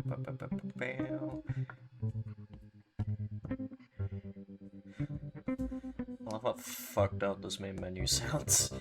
I love how fucked up this main menu sounds.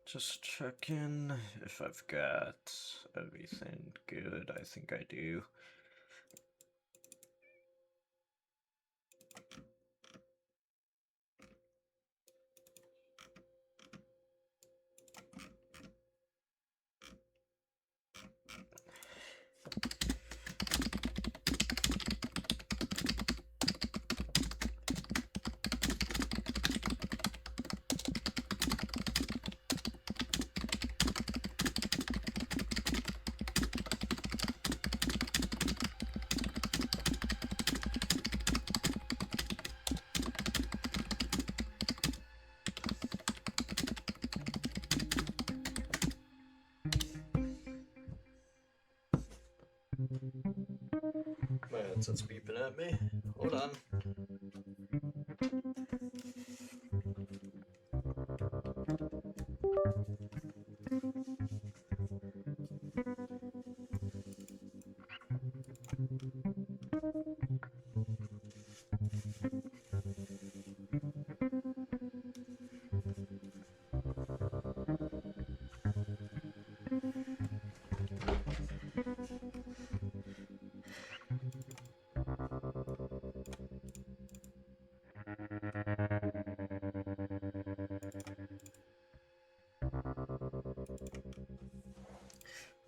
Just checking if I've got everything good. I think I do. My headset's beeping at me. Hold on.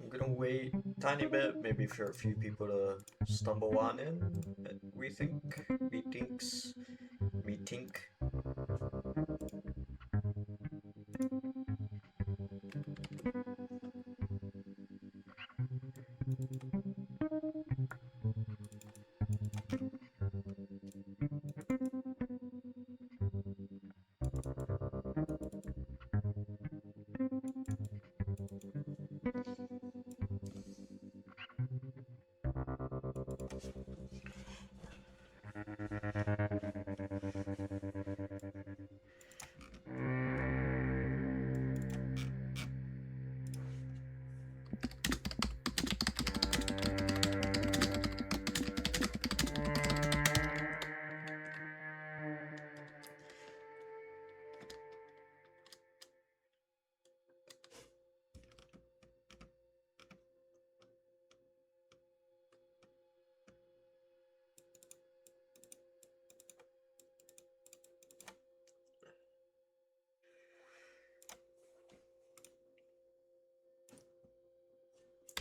I'm gonna wait a tiny bit, maybe for a few people to stumble on in. We think.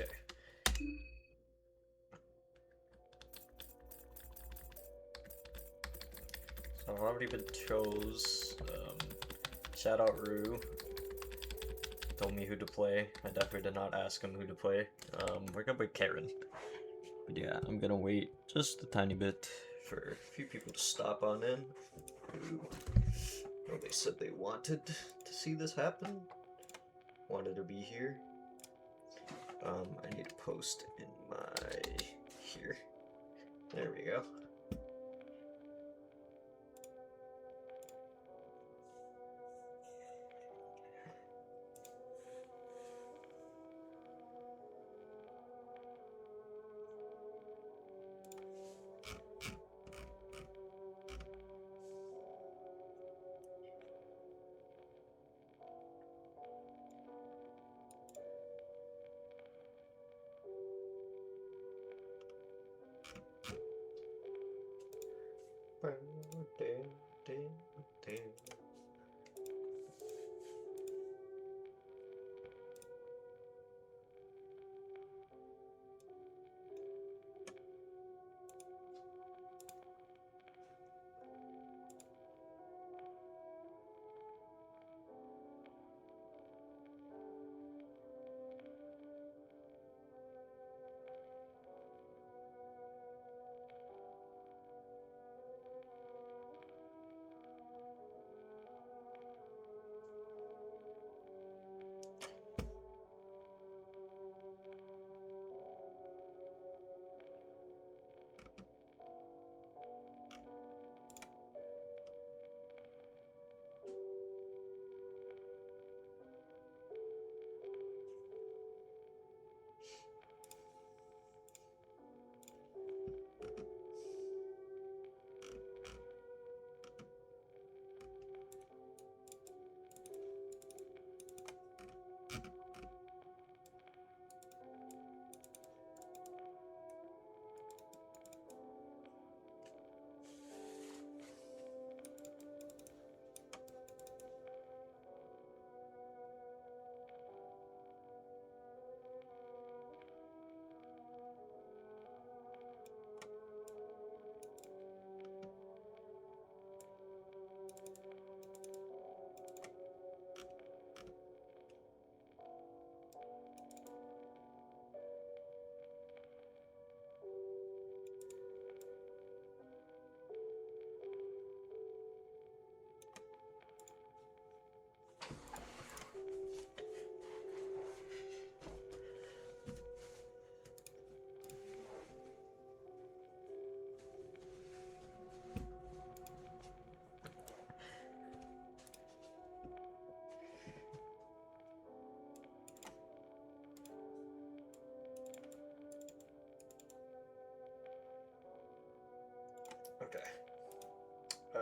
Okay. So I've already been chose. Shout out Rue. Told me who to play. I definitely did not ask him who to play. We're gonna play Karen. But yeah, I'm gonna wait just a tiny bit for a few people to stop on in. They said they wanted to see this happen. Wanted to be here. I need to post in my here. There we go.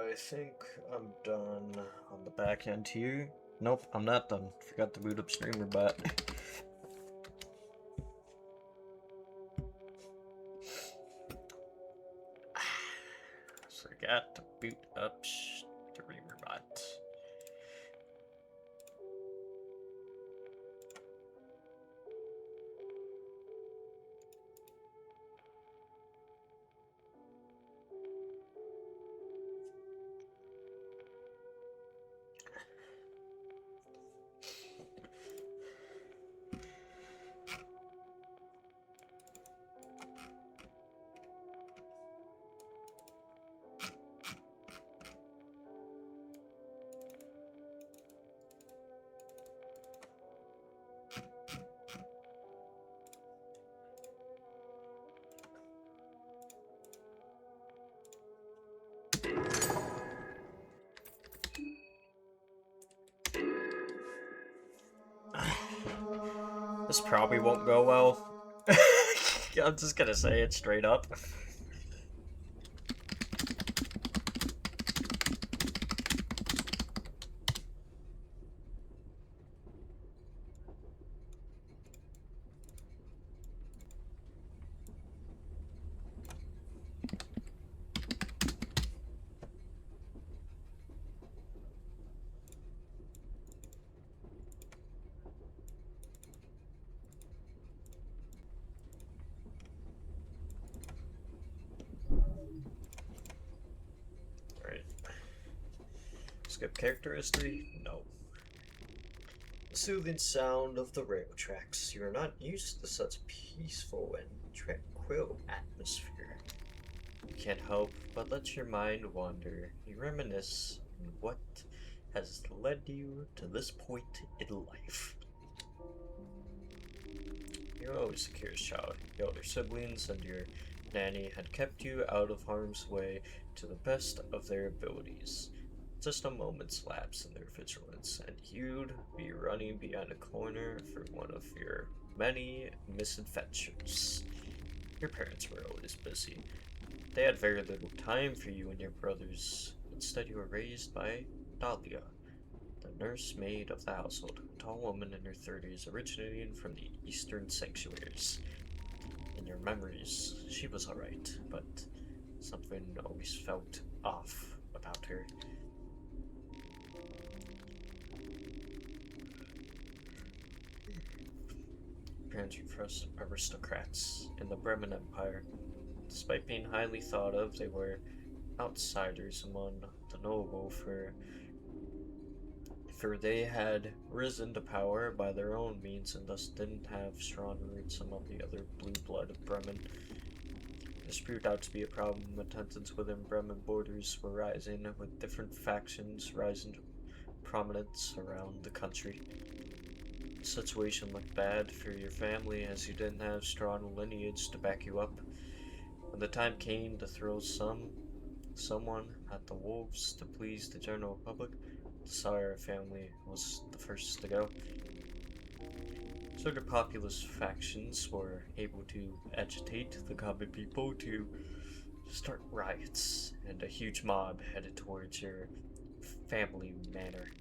I think I'm done on the back end here. Nope, I'm not done. Forgot to boot up streamer bot. Forgot to boot up streamer bot. This probably won't go well. I'm just gonna say it straight up. Alright. Skip character history? No. The soothing sound of the rail tracks. You are not used to such peaceful and tranquil atmosphere. You can't help but let your mind wander. You reminisce on what has led you to this point in life. You were always a curious child. Your older siblings and your nanny had kept you out of harm's way to the best of their abilities. Just a moment's lapse in their vigilance, and you'd be running behind a corner for one of your many misadventures. Your parents were always busy. They had very little time for you and your brothers. Instead, you were raised by Dahlia, the nursemaid of the household, a tall woman in her 30s, originating from the eastern sanctuaries. In your memories, she was alright, but something always felt off about her. Parents were first aristocrats in the Bremen Empire. Despite being highly thought of, they were outsiders among the noble, for they had risen to power by their own means and thus didn't have strong roots among the other blue blood of Bremen. This proved out to be a problem. Tensions within Bremen borders were rising, with different factions rising to prominence around the country. The situation looked bad for your family, as you didn't have strong lineage to back you up. When the time came to throw someone at the wolves to please the general public, the Sire family was the first to go. Certain populist factions were able to agitate the common people to start riots, and a huge mob headed towards your family manor.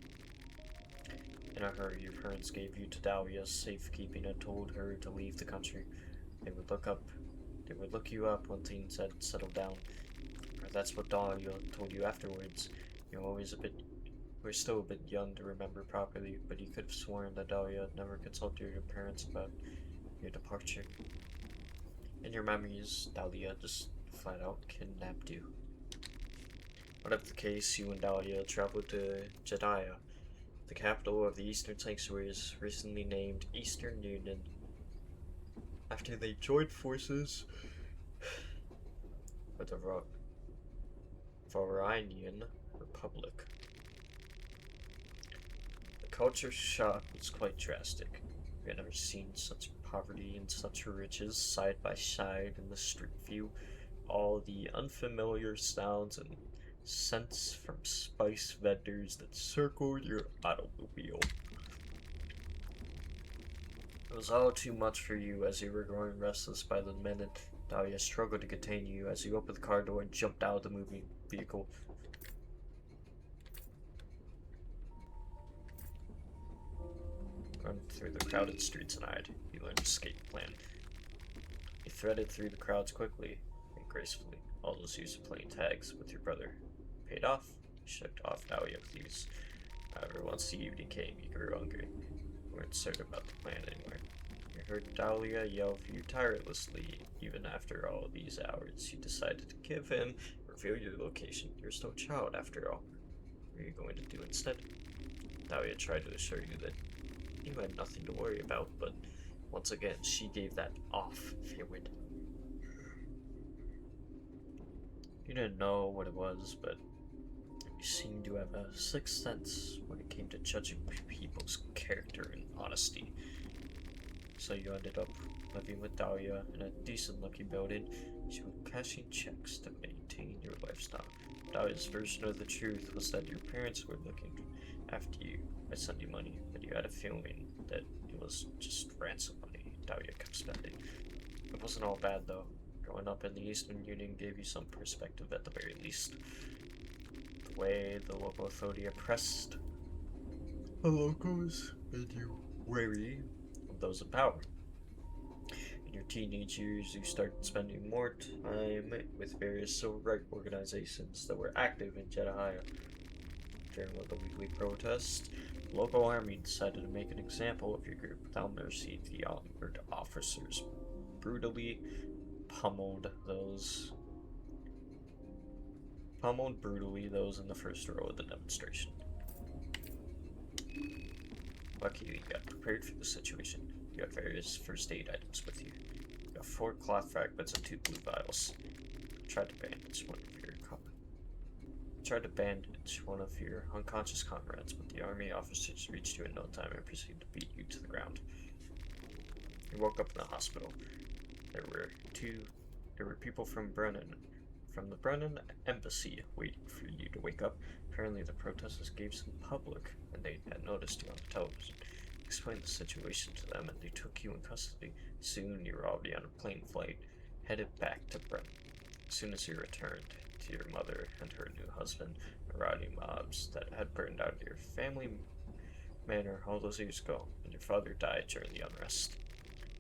In a hurry, your parents gave you to Dahlia's safekeeping and told her to leave the country. They would look you up when things had settled down. Or that's what Dahlia told you afterwards. You were still a bit young to remember properly, but you could have sworn that Dahlia never consulted your parents about your departure. In your memories, Dahlia just flat out kidnapped you. Whatever the case, you and Dahlia traveled to Jediah, the capital of the Eastern Sanctuaries, recently named Eastern Union, after they joined forces with the Varinian Republic. The culture shock was quite drastic. We had never seen such poverty and such riches side by side in the street view. All the unfamiliar sounds and scents from spice vendors that circled your automobile. It was all too much for you, as you were growing restless by the minute. Dahlia struggled to contain you as you opened the car door and jumped out of the moving vehicle. through the crowded streets and hide. You learned escape plan. You threaded through the crowds quickly and gracefully. All those years of playing tags with your brother paid off. You shook off Dahlia with ease. However, once the evening came, you grew hungry. You weren't certain about the plan anymore. You heard Dahlia yell for you tirelessly. Even after all these hours, you decided to give in, reveal your location. You're still a child after all. What are you going to do instead? Dahlia tried to assure you that you had nothing to worry about, but once again, she gave that off, if you would. You didn't know what it was, but you seemed to have a sixth sense when it came to judging people's character and honesty. So you ended up living with Dahlia in a decent-looking building. She was cashing checks to maintain your lifestyle. Dahlia's version of the truth was that your parents were looking after you by sending money, but you had a feeling that it was just ransom money Dahlia kept spending. It wasn't all bad, though. Growing up in the Eastern Union gave you some perspective at the very least. The way the local authority oppressed the locals made you wary of those in power. In your teenage years, you started spending more time with various civil rights organizations that were active in Jedediah. During one of the weekly protests, the local army decided to make an example of your group without mercy. The armored officers brutally pummeled brutally those in the first row of the demonstration. Luckily, you got prepared for the situation. You have various first aid items with you. You have 4 cloth fragments and 2 blue vials. Tried to bandage one of your unconscious comrades, but the army officers reached you in no time and proceeded to beat you to the ground. You woke up in the hospital. There were people from the Brennan embassy waiting for you to wake up. Apparently the protesters gave some public, and they had noticed you on the television. You explained the situation to them, and they took you in custody. Soon you were already on a plane flight, headed back to Brennan. As soon as you returned to your mother and her new husband, the rowdy mobs that had burned out your family manor all those years ago, and your father died during the unrest.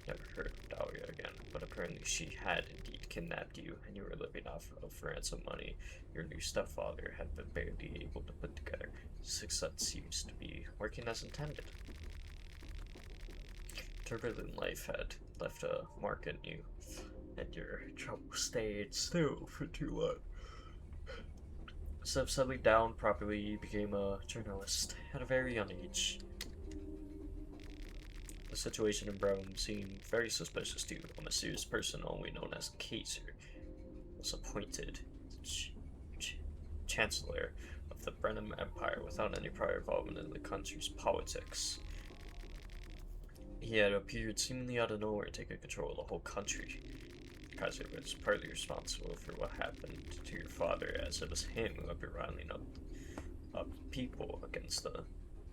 Never heard of Dahlia again, but apparently she had indeed kidnapped you, and you were living off of ransom money your new stepfather had been barely able to put together. Sixth Sense seems to be working as intended. Turbulent life had left a mark in you, and your trouble stayed still for too long. Instead of settling down properly, you became a journalist at a very young age. The situation in Brown seemed very suspicious to you. A mysterious person, only known as Kaiser, was appointed Chancellor of the Brenham Empire without any prior involvement in the country's politics. He had appeared seemingly out of nowhere, taking control of the whole country. Kaiser was partly responsible for what happened to your father, as it was him who had been riling up people against the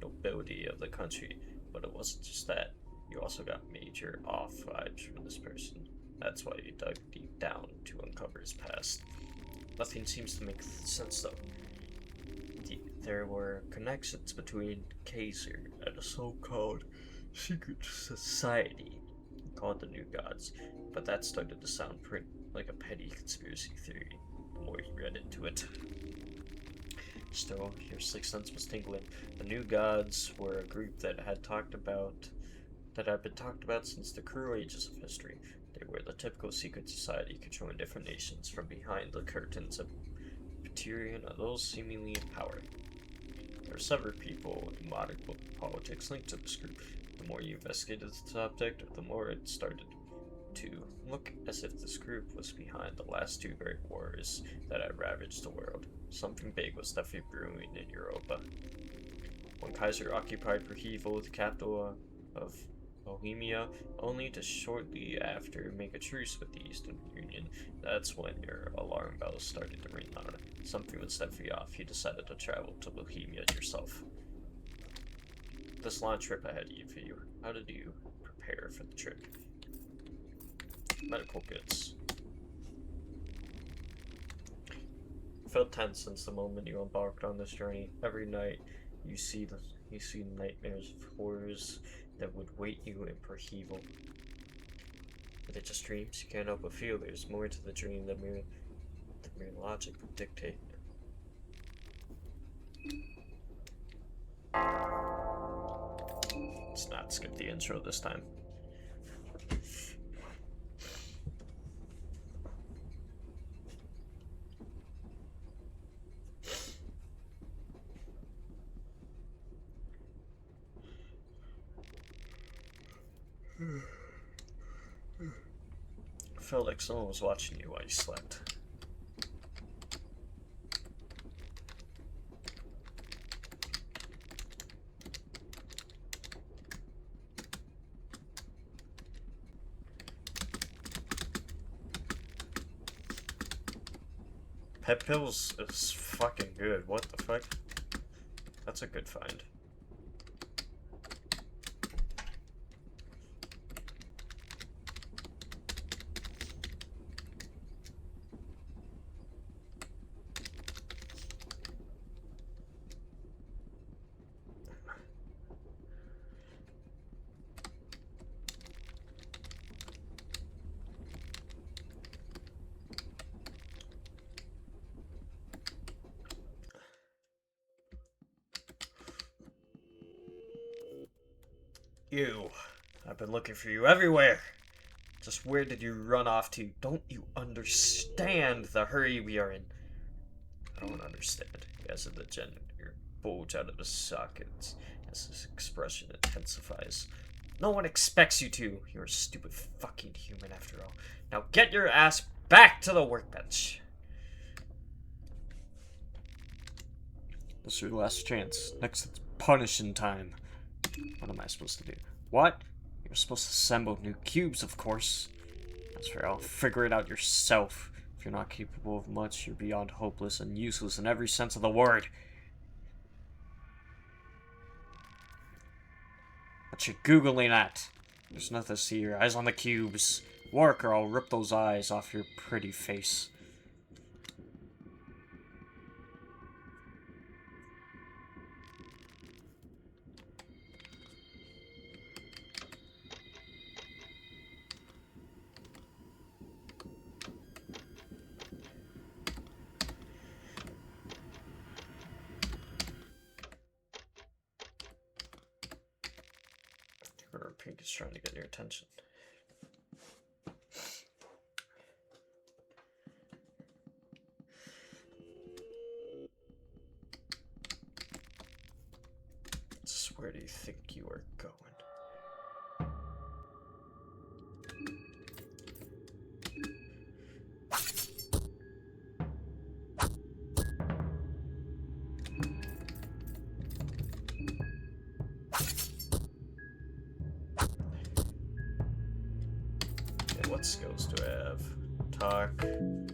nobility of the country. But it wasn't just that. You also got major off vibes from this person. That's why you dug deep down to uncover his past. Nothing seems to make sense, though. There were connections between Kaiser and a so-called secret society called the New Gods, but that started to sound pretty like a petty conspiracy theory the more you read into it. Still, your sixth sense was tingling. The New Gods were a group that had been talked about since the cruel ages of history. They were the typical secret society controlling different nations from behind the curtains of Peterian and those seemingly in power. There were several people in modern politics linked to this group. The more you investigated the subject, the more it started to look as if this group was behind the last 2 great wars that had ravaged the world. Something big was definitely brewing in Europa. When Kaiser occupied Prahivo, the capital of Bohemia, only to shortly after make a truce with the Eastern Union, that's when your alarm bells started to ring loud. Something was definitely off. You decided to travel to Bohemia yourself. This long trip ahead of you. How did you prepare for the trip? Medical goods. You felt tense since the moment you embarked on this journey. Every night you see nightmares of horrors that would wait you in upheaval. Are they just dreams? You can't help but feel there's more to the dream than mere logic would dictate. Let's not skip the intro this time. I felt like someone was watching you while you slept. Pet Pills is fucking good. What the fuck? That's a good find. You. I've been looking for you everywhere. Just where did you run off to? Don't you understand the hurry we are in? I don't understand. As the genitor bulge out of his sockets as his expression intensifies. No one expects you to. You're a stupid fucking human after all. Now get your ass back to the workbench. This is your last chance. Next it's punishing time. What am I supposed to do? What? You're supposed to assemble new cubes, of course. That's fair. I'll figure it out yourself. If you're not capable of much, you're beyond hopeless and useless in every sense of the word. What you googling at? There's nothing to see here. Eyes on the cubes. Work or I'll rip those eyes off your pretty face. Pink is trying to get your attention. Just where do you think you are going? What skills do I have? Talk. And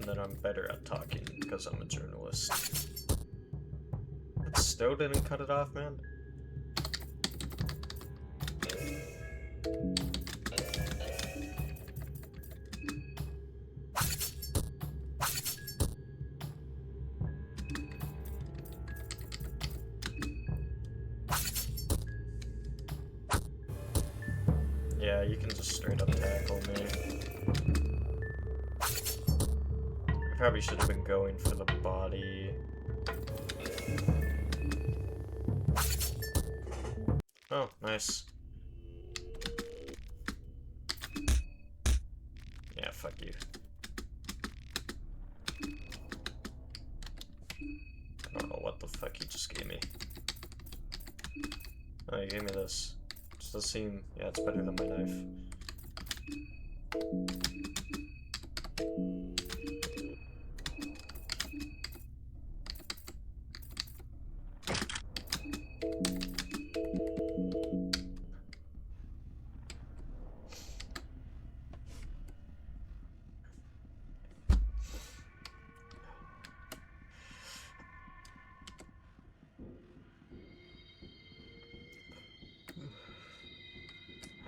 then I'm better at talking because I'm a journalist. It still didn't cut it off, man. Yeah, you can just straight up tackle me. I probably should have been going for the body. Oh, nice. Yeah, fuck you. I don't know what the fuck you just gave me. Oh, you gave me this. Just does seem, yeah, it's better than my knife.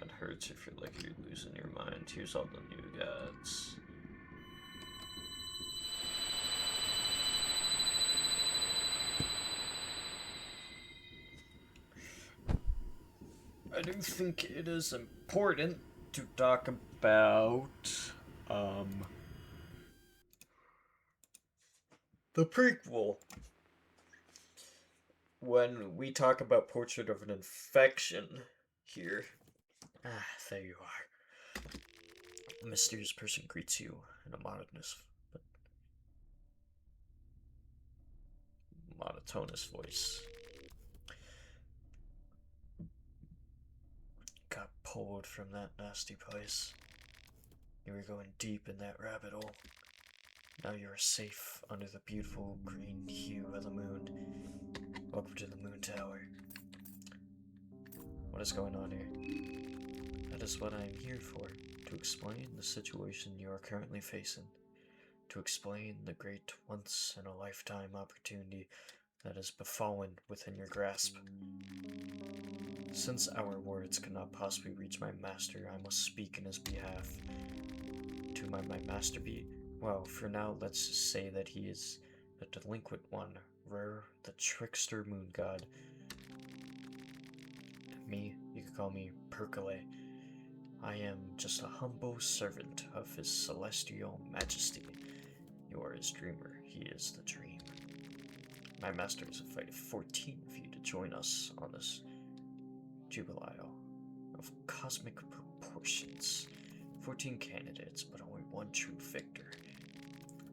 That hurts if you're like you're losing your mind. Here's all the new gods. do think it is important to talk about, the prequel. When we talk about Portrait of an Infection here. Ah, there you are. A mysterious person greets you in a monotonous voice. Got pulled from that nasty place. You were going deep in that rabbit hole. Now you are safe under the beautiful green hue of the moon. Welcome to the Moon Tower. What is going on here? That is what I am here for, to explain the situation you are currently facing. To explain the great once-in-a-lifetime opportunity that has befallen within your grasp. Since our words cannot possibly reach my master, I must speak in his behalf. To my master be, well, for now, let's just say that he is the delinquent one, the trickster moon god. Me, you could call me Percolate. I am just a humble servant of his celestial majesty. You are his dreamer, he is the dream. My master has invited 14 of you to join us on this jubileo of cosmic proportions. 14 candidates, but only one true victor.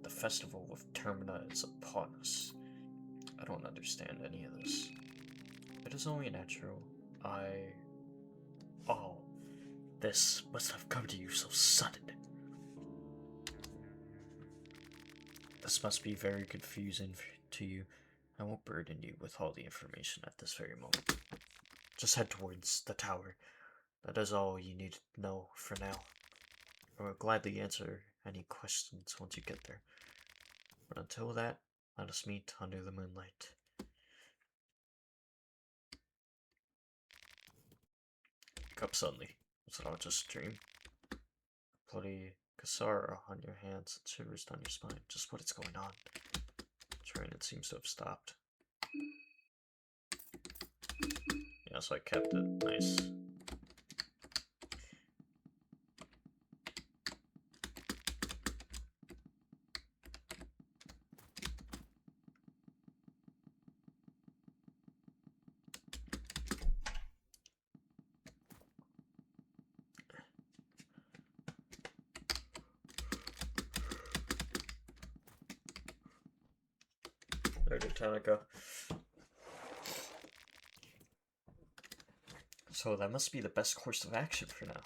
The festival of Termina is upon us. I don't understand any of this. It is only natural. All this must have come to you so sudden. This must be very confusing to you. I won't burden you with all the information at this very moment. Just head towards the tower. That is all you need to know for now. I will gladly answer any questions once you get there. But until that, let us meet under the moonlight. Wake up suddenly. Was it all just a dream? Bloody Kasara on your hands and shivers down your spine. Just what is going on? Train, it seems to have stopped. Yeah, so I kept it. Nice. There did Tanaka. So that must be the best course of action for now.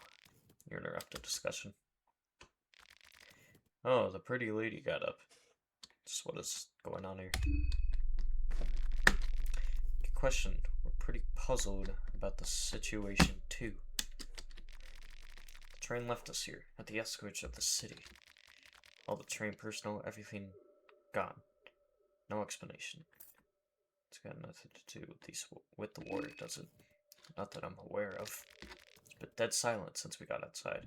You interrupt the discussion. Oh, the pretty lady got up. Just what is going on here? Good question. We're pretty puzzled about the situation too. The train left us here at the outskirts of the city. All the train personnel, everything gone. No explanation. It's got nothing to do with the war, does it? Not that I'm aware of. It's been dead silent since we got outside.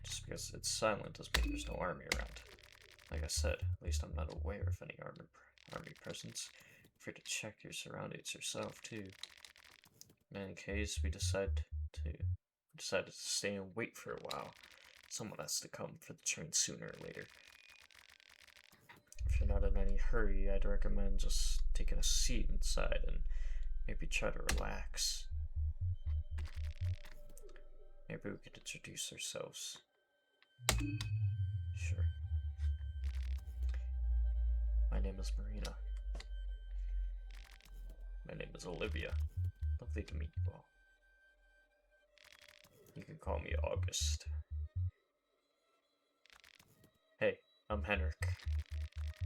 Just because it's silent doesn't mean there's no army around. Like I said, at least I'm not aware of any army presence. Free to check your surroundings yourself too. In any case, we decided to stay and wait for a while. Someone has to come for the train sooner or later. If you're not in any hurry, I'd recommend just taking a seat inside and maybe try to relax. Maybe we could introduce ourselves. Sure. My name is Marina. My name is Olivia. Lovely to meet you all. You can call me August. Hey, I'm Henrik.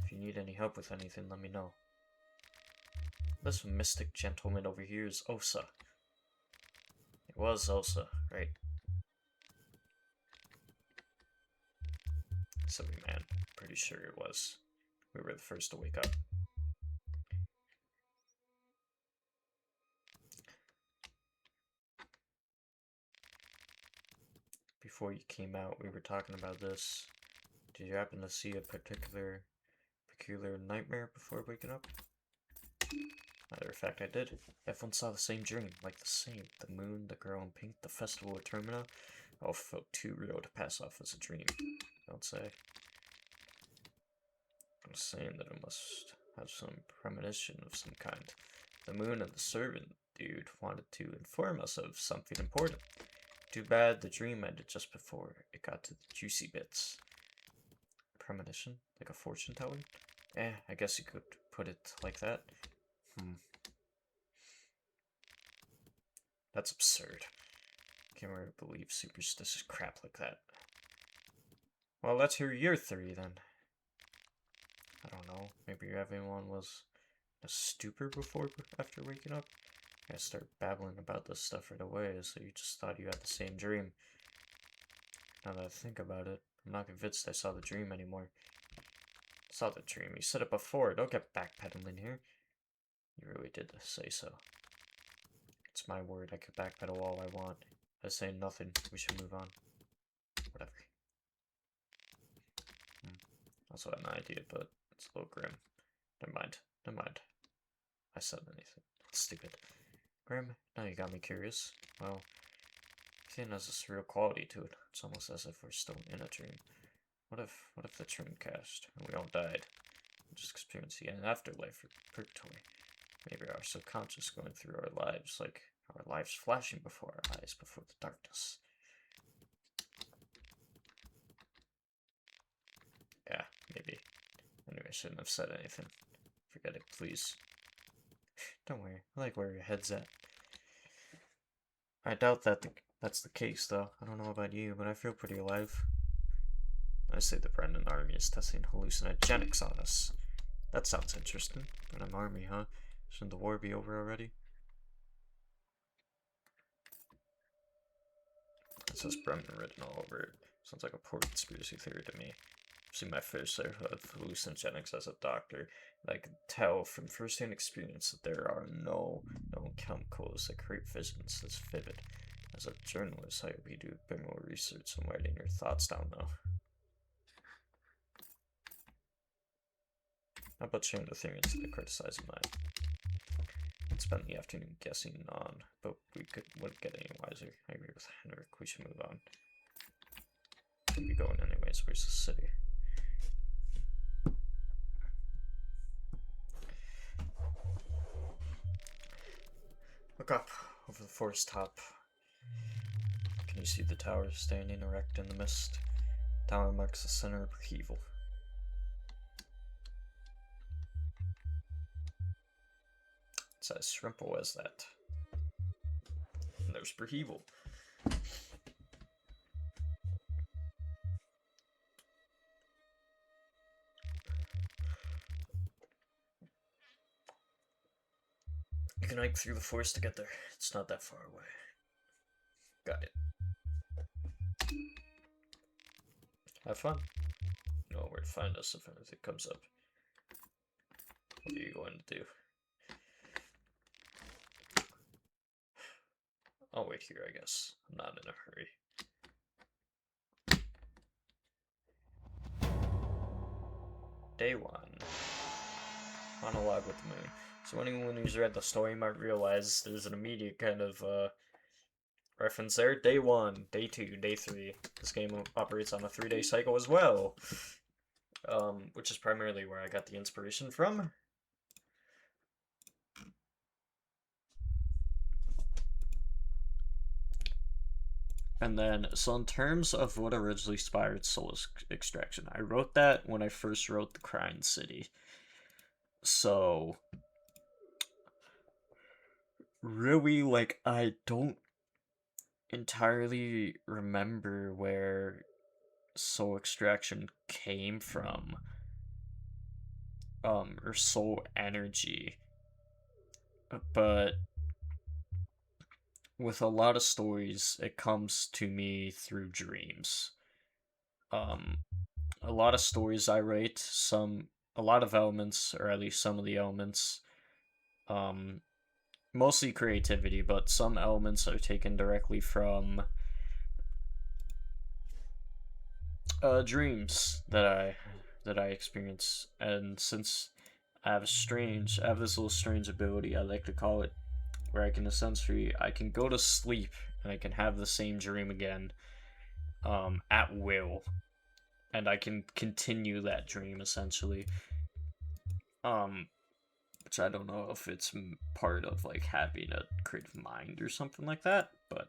If you need any help with anything, let me know. This mystic gentleman over here is Osa. It was Osa, right? Silly man, pretty sure it was. We were the first to wake up. Before you came out, we were talking about this. Did you happen to see a peculiar nightmare before waking up? Either of fact, I did. Everyone saw the same dream, like the same. The moon, the girl in pink, the festival at Termina. All felt too real to pass off as a dream. Don't say. I'm saying that it must have some premonition of some kind. The moon and the servant dude wanted to inform us of something important. Too bad the dream ended just before it got to the juicy bits. Premonition? Like a fortune telling? I guess you could put it like that. That's absurd. Can't really believe superstitious crap like that. Well, let's hear your theory then. I don't know. Maybe everyone was a stupor after waking up. I start babbling about this stuff right away, so you just thought you had the same dream. Now that I think about it, I'm not convinced I saw the dream anymore. I saw the dream. You said it before. Don't get backpedaling here. You really did say so. It's my word. I could backpedal all I want. I say nothing. We should move on. Whatever. Also had an idea, but it's a little grim. Never mind. Never mind. I said anything. It's stupid. Grim, now you got me curious. Well, everything has a surreal quality to it. It's almost as if we're still in a dream. What if the dream cashed and we all died? We just experienced the afterlife or purgatory. Maybe our subconscious going through our lives, like our lives flashing before our eyes before the darkness. Yeah, maybe. Anyway, I shouldn't have said anything. Forget it, please. Don't worry, I like where your head's at. I doubt that's the case, though. I don't know about you, but I feel pretty alive. I say the Brennan army is testing hallucinogenics on us. That sounds interesting. Brennan army, huh? Shouldn't the war be over already? It says Brennan written all over it. Sounds like a poor conspiracy theory to me. I've seen my fair share of hallucinogenics as a doctor, and I can tell from first-hand experience that there are no known chemicals that create visions as vivid. As a journalist, I hope you do a bit more research on writing your thoughts down, though. How about sharing the theory instead of criticizing mine? I'd spend the afternoon guessing on, but wouldn't get any wiser. I agree with Henrik, we should move on. We'll be going anyways, where's the city? Look up, over the forest top. Can you see the tower standing erect in the mist? The tower marks the center of upheaval. It's as simple as that. And there's upheaval. You can hike through the forest to get there. It's not that far away. Got it. Have fun. You know where to find us if anything comes up. What are you going to do? I'll wait here, I guess. I'm not in a hurry. Day 1. Monologue with the moon. So anyone who's read the story might realize there's an immediate kind of reference there. Day 1, Day 2, Day 3. This game operates on a 3-day cycle as well. Which is primarily where I got the inspiration from. And then, so in terms of what originally inspired Soul Extraction, I wrote that when I first wrote The Crying City. So, really, like, I don't entirely remember where Soul Extraction came from. Or Soul Energy. But with a lot of stories, it comes to me through dreams. A lot of stories I write, a lot of elements, or at least some of the elements, mostly creativity, but some elements are taken directly from dreams that I experience. And since I have this little strange ability, I like to call it, where I can essentially, I can go to sleep and I can have the same dream again, at will, and I can continue that dream essentially. Um, which I don't know if it's part of like having a creative mind or something like that, but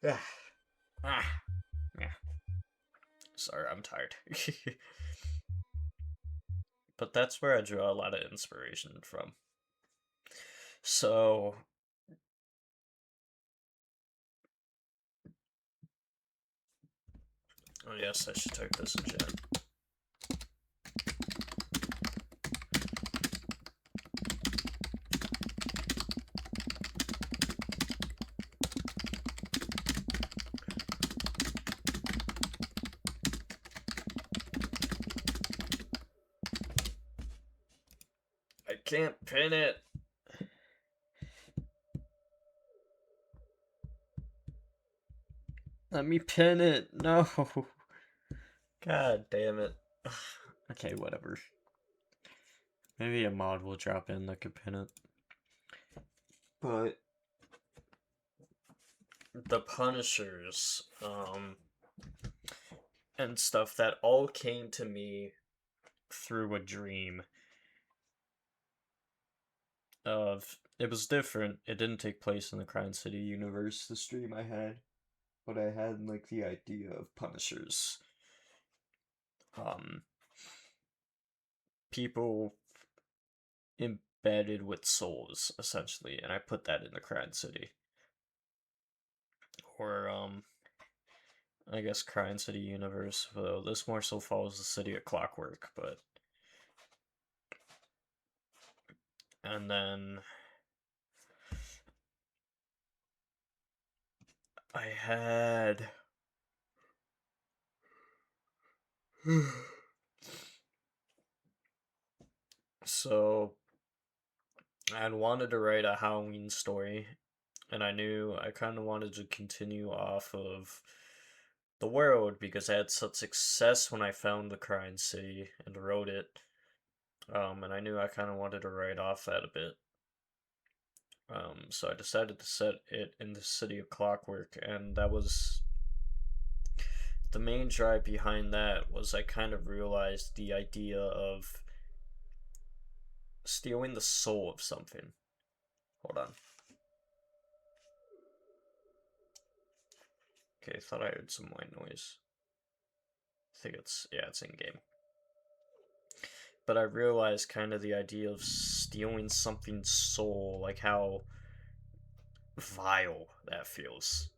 yeah. Ah, yeah. Sorry, I'm tired. But that's where I draw a lot of inspiration from. So, oh yes, I should type this in chat. I can't pin it. Let me pin it. No. God damn it. Okay, whatever. Maybe a mod will drop in that could pin it. But the Punishers, and stuff that all came to me through a dream. It was different. It didn't take place in the Crime City universe, the stream I had, but I had like the idea of Punishers. People embedded with souls, essentially, and I put that in the Crime City. Or, I guess Crime City universe, though this more so follows the City of Clockwork, but. And then. I had. So, I had wanted to write a Halloween story, and I knew I kind of wanted to continue off of the world because I had such success when I found the Crime City and wrote it. And I knew I kind of wanted to write off that a bit. So I decided to set it in the City of Clockwork, and that was the main drive behind that. Was I kind of realized the idea of stealing the soul of something. Hold on. Okay, I thought I heard some white noise. I think it's in game. But I realized kind of the idea of stealing something's soul, like how vile that feels.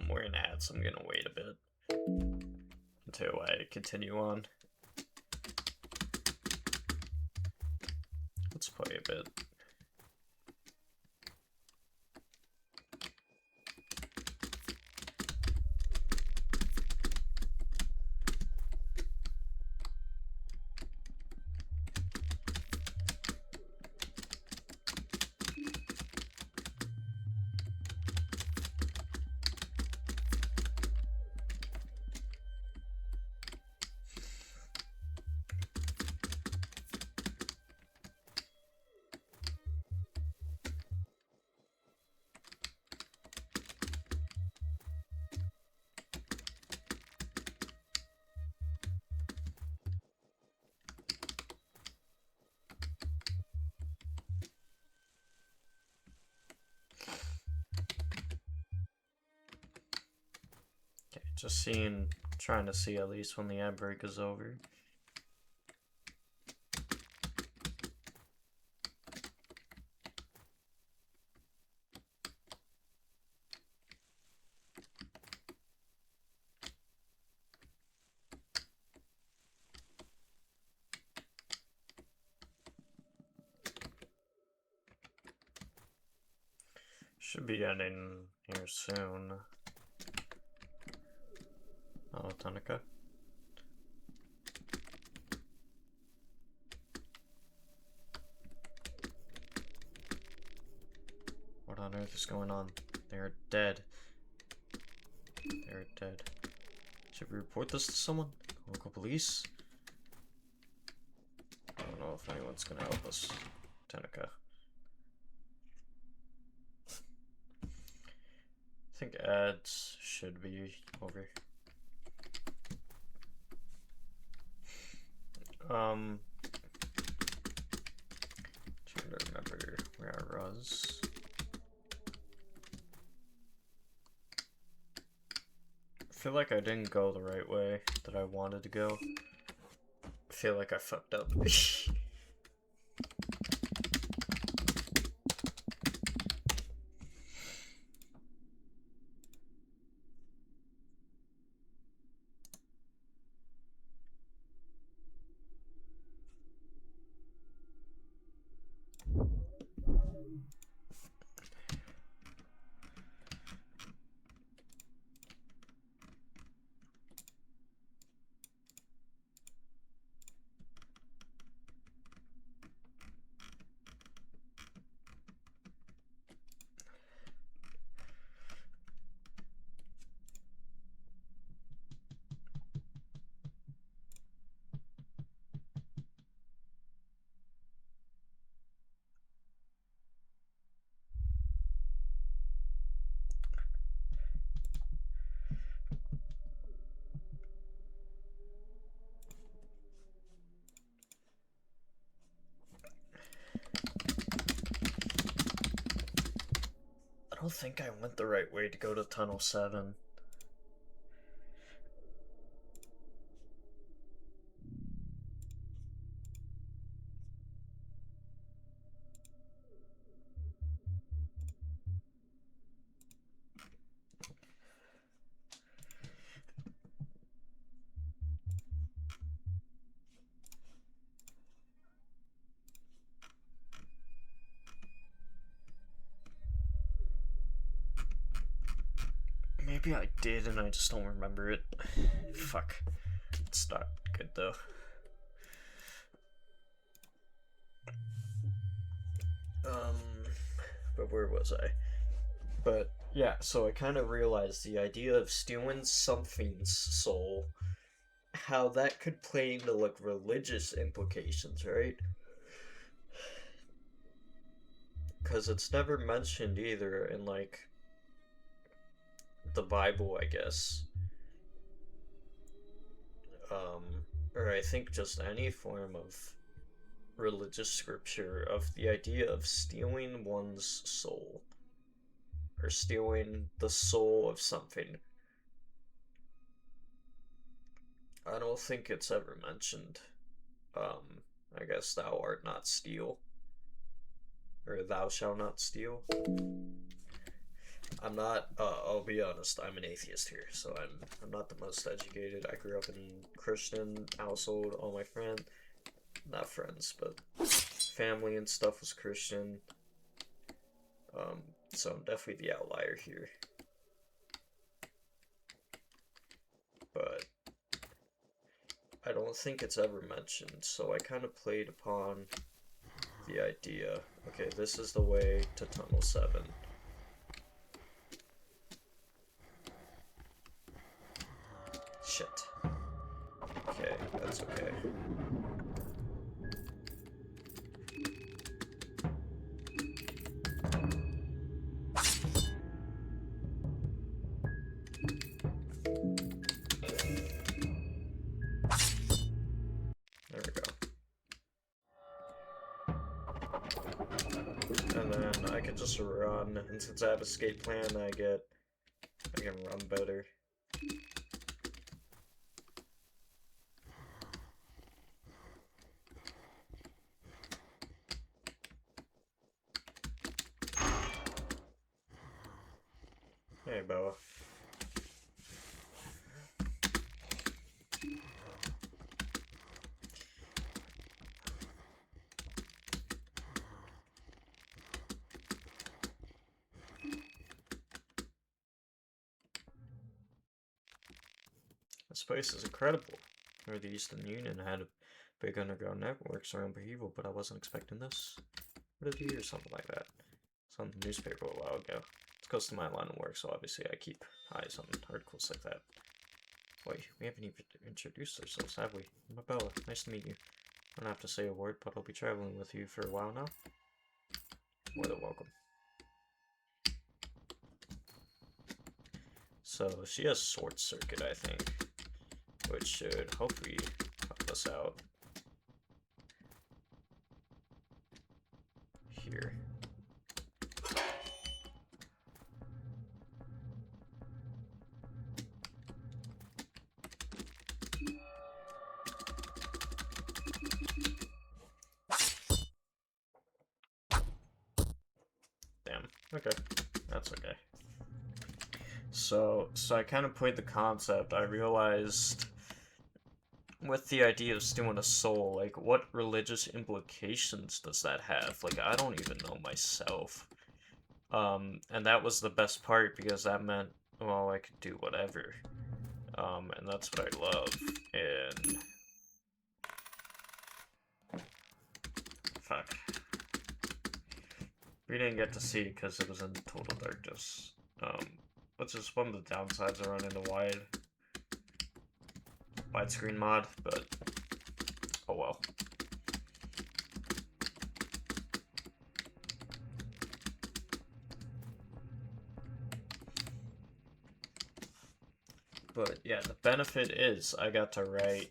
We're in ads, I'm gonna wait a bit until I continue on. Let's play a bit. Just trying to see at least when the ad break is over. Should be ending here soon. Oh, Tonica. What on earth is going on? They're dead. They're dead. Should we report this to someone? Local police? I don't know if anyone's gonna help us. Tenica. I think ads should be over. Trying to remember where I was. I feel like I didn't go the right way that I wanted to go. I feel like I fucked up. I don't think I went the right way to go to Tunnel 7. Maybe I did and I just don't remember it. Fuck. It's not good though. But where was I? But yeah, so I kind of realized the idea of stealing something's soul, how that could play into like religious implications, right? Because it's never mentioned either in like the Bible, I guess. Or I think just any form of religious scripture of the idea of stealing one's soul. Or stealing the soul of something. I don't think it's ever mentioned. I guess thou art not steal. Or thou shalt not steal. I'm not, I'll be honest, I'm an atheist here, so I'm not the most educated. I grew up in a Christian household, all my friends, not friends, but family and stuff was Christian. So I'm definitely the outlier here. But I don't think it's ever mentioned, so I kind of played upon the idea. Okay, this is the way to Tunnel 7. Shit. Okay, that's okay. There we go. And then I can just run, and since I have escape plan, I can run better. Hey, Boa. This place is incredible. Or the Eastern Union had a big underground networks around Behavioral, but I wasn't expecting this. What did you hear? Something like that. It's on the newspaper a while ago. Goes to my line of work, so obviously I keep eyes on articles like that. Wait, we haven't even introduced ourselves, have we? I'm Bella. Nice to meet you. I don't have to say a word, but I'll be traveling with you for a while now. More than welcome. So she has Sword Circuit, I think, which should hopefully help us out. Here. Damn. Okay. That's okay. So I kind of played the concept. I realized with the idea of stealing a soul, like, what religious implications does that have? Like, I don't even know myself. And that was the best part because that meant, well, I could do whatever. And that's what I love. And fuck. We didn't get to see it because it was in total darkness. Which is one of the downsides of running the widescreen mod, but oh well. But yeah, the benefit is I got to write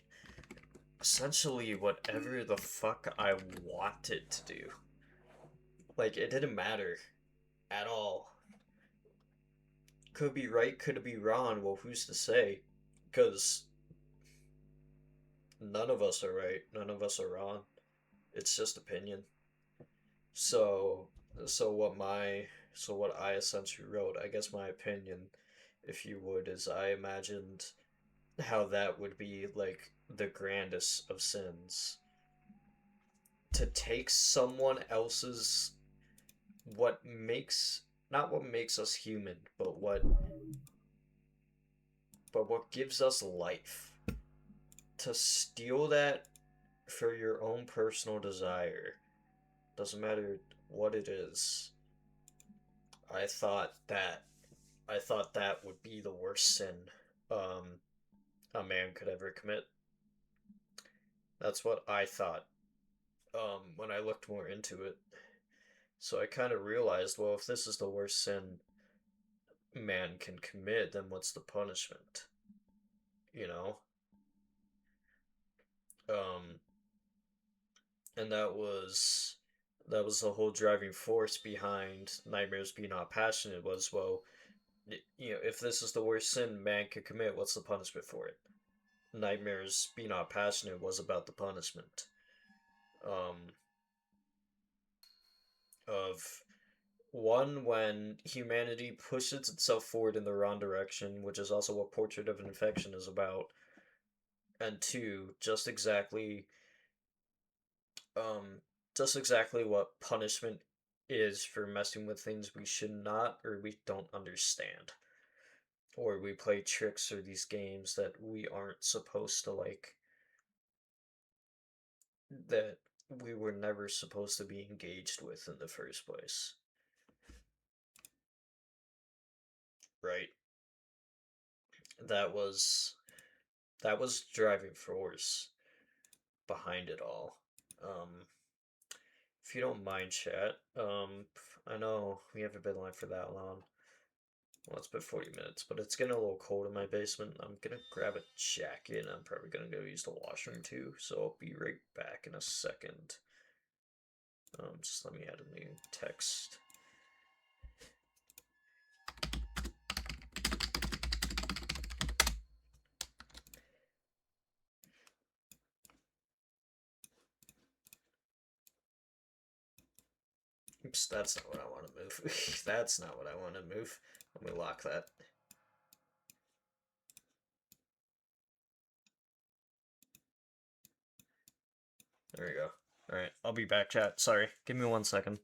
essentially whatever the fuck I wanted to do. Like, it didn't matter at all. Could be right, could be wrong, well, who's to say? Because none of us are right, none of us are wrong. It's just opinion. So, so what I essentially wrote, I guess my opinion, if you would, is I imagined how that would be like the grandest of sins. To take someone else's, what makes, not what makes us human, but what gives us life. To steal that for your own personal desire, doesn't matter what it is. I thought that would be the worst sin um, a man could ever commit. That's what I thought when I looked more into it. So I kind of realized, well, if this is the worst sin man can commit, then what's the punishment? You know? Um, and that was the whole driving force behind Nightmares Be Not Passionate was, well, if this is the worst sin man could commit, what's the punishment for it? Nightmares Be Not Passionate was about the punishment. Of one, when humanity pushes itself forward in the wrong direction, which is also what Portrait of an Infection is about, and two, um, just exactly what punishment is for messing with things we should not or we don't understand, or we play tricks or these games that we aren't supposed to like, that we were never supposed to be engaged with in the first place. Right? That was driving force behind it all. If you don't mind, chat, I know we haven't been live for that long. Well, it's been 40 minutes, but it's getting a little cold in my basement. I'm gonna grab a jacket, and I'm probably gonna go use the washroom too, so I'll be right back in a second. Just let me add a new text. Oops, that's not what I want to move. That's not what I want to move. Let me lock that. There we go. Alright, I'll be back, chat. Sorry, give me 1 second.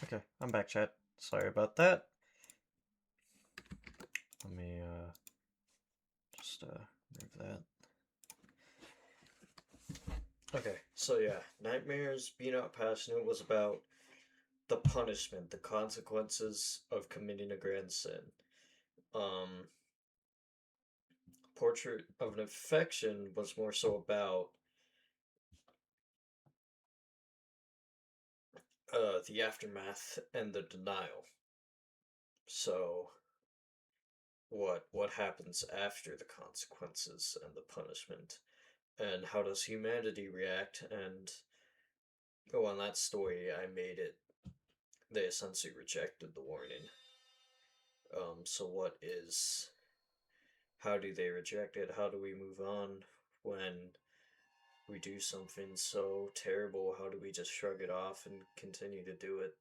Okay, I'm back, chat. Sorry about that. Let me just move that. Okay, so yeah, Nightmares Being Out Passionate was about the punishment, the consequences of committing a grand sin. Um, Portrait of an Affection was more so about the aftermath and the denial. So what happens after the consequences and the punishment, and how does humanity react? And oh, on that story, I made it. They essentially rejected the warning. So what is? How do they reject it? How do we move on when we do something so terrible? How do we just shrug it off and continue to do it?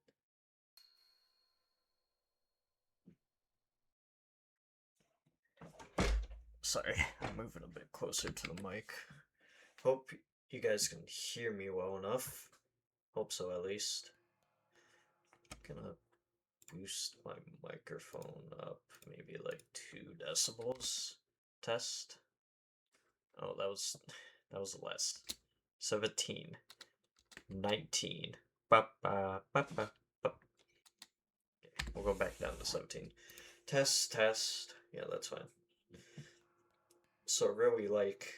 Sorry, I'm moving a bit closer to the mic. Hope you guys can hear me well enough. Hope so, at least. Gonna boost my microphone up maybe like 2 decibels. Test. Oh, that was less. 17. 19. Ba, ba, ba, ba, ba. Okay, we'll go back down to 17. Test, test. Yeah, that's fine. So really like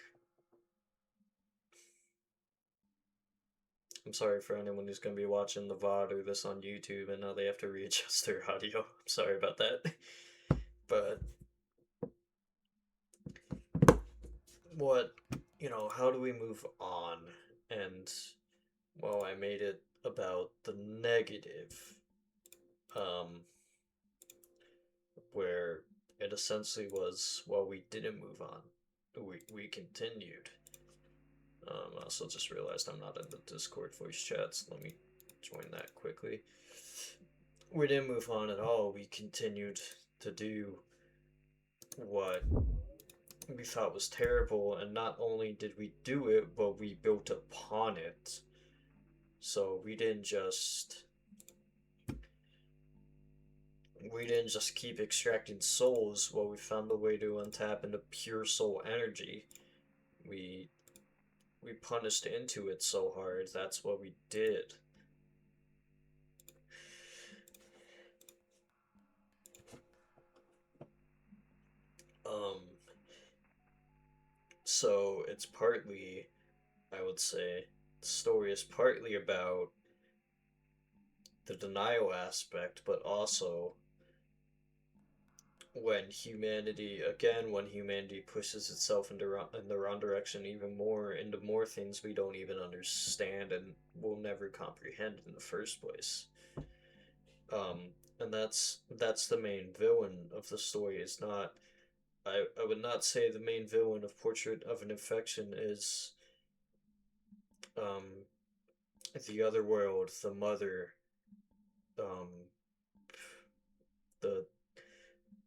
I'm sorry for anyone who's gonna be watching the VOD or this on YouTube and now they have to readjust their audio. I'm sorry about that. But what how do we move on? And well, I made it about the negative, um, where it essentially was, well, we didn't move on. We continued. I also just realized I'm not in the Discord voice chat, so let me join that quickly. We didn't move on at all. We continued to do what we thought was terrible, and not only did we do it, but we built upon it. So we didn't just keep extracting souls. Well, we found a way to untap into pure soul energy. We we punished into it so hard. That's what we did. Um, so it's partly, I would say, the story is partly about the denial aspect, but also when humanity pushes itself in the wrong direction even more, into more things we don't even understand and will never comprehend in the first place. And that's the main villain of the story. Is not I would not say the main villain of Portrait of an Infection is um the other world, the mother, um the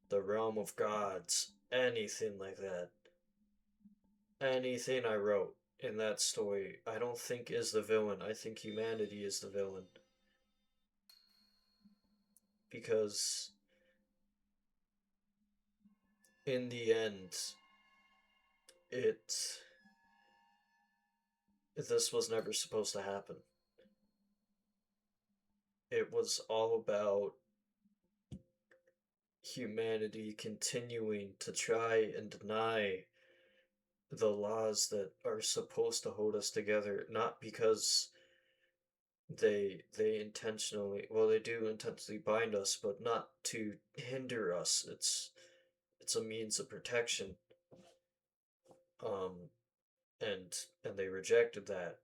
the realm of gods, anything like that. Anything I wrote in that story, I don't think is the villain. I think humanity is the villain. Because in the end, it this was never supposed to happen. It was all about humanity continuing to try and deny the laws that are supposed to hold us together, not because they intentionally, well, they do intentionally bind us, but not to hinder us. It's a means of protection. um and they rejected that,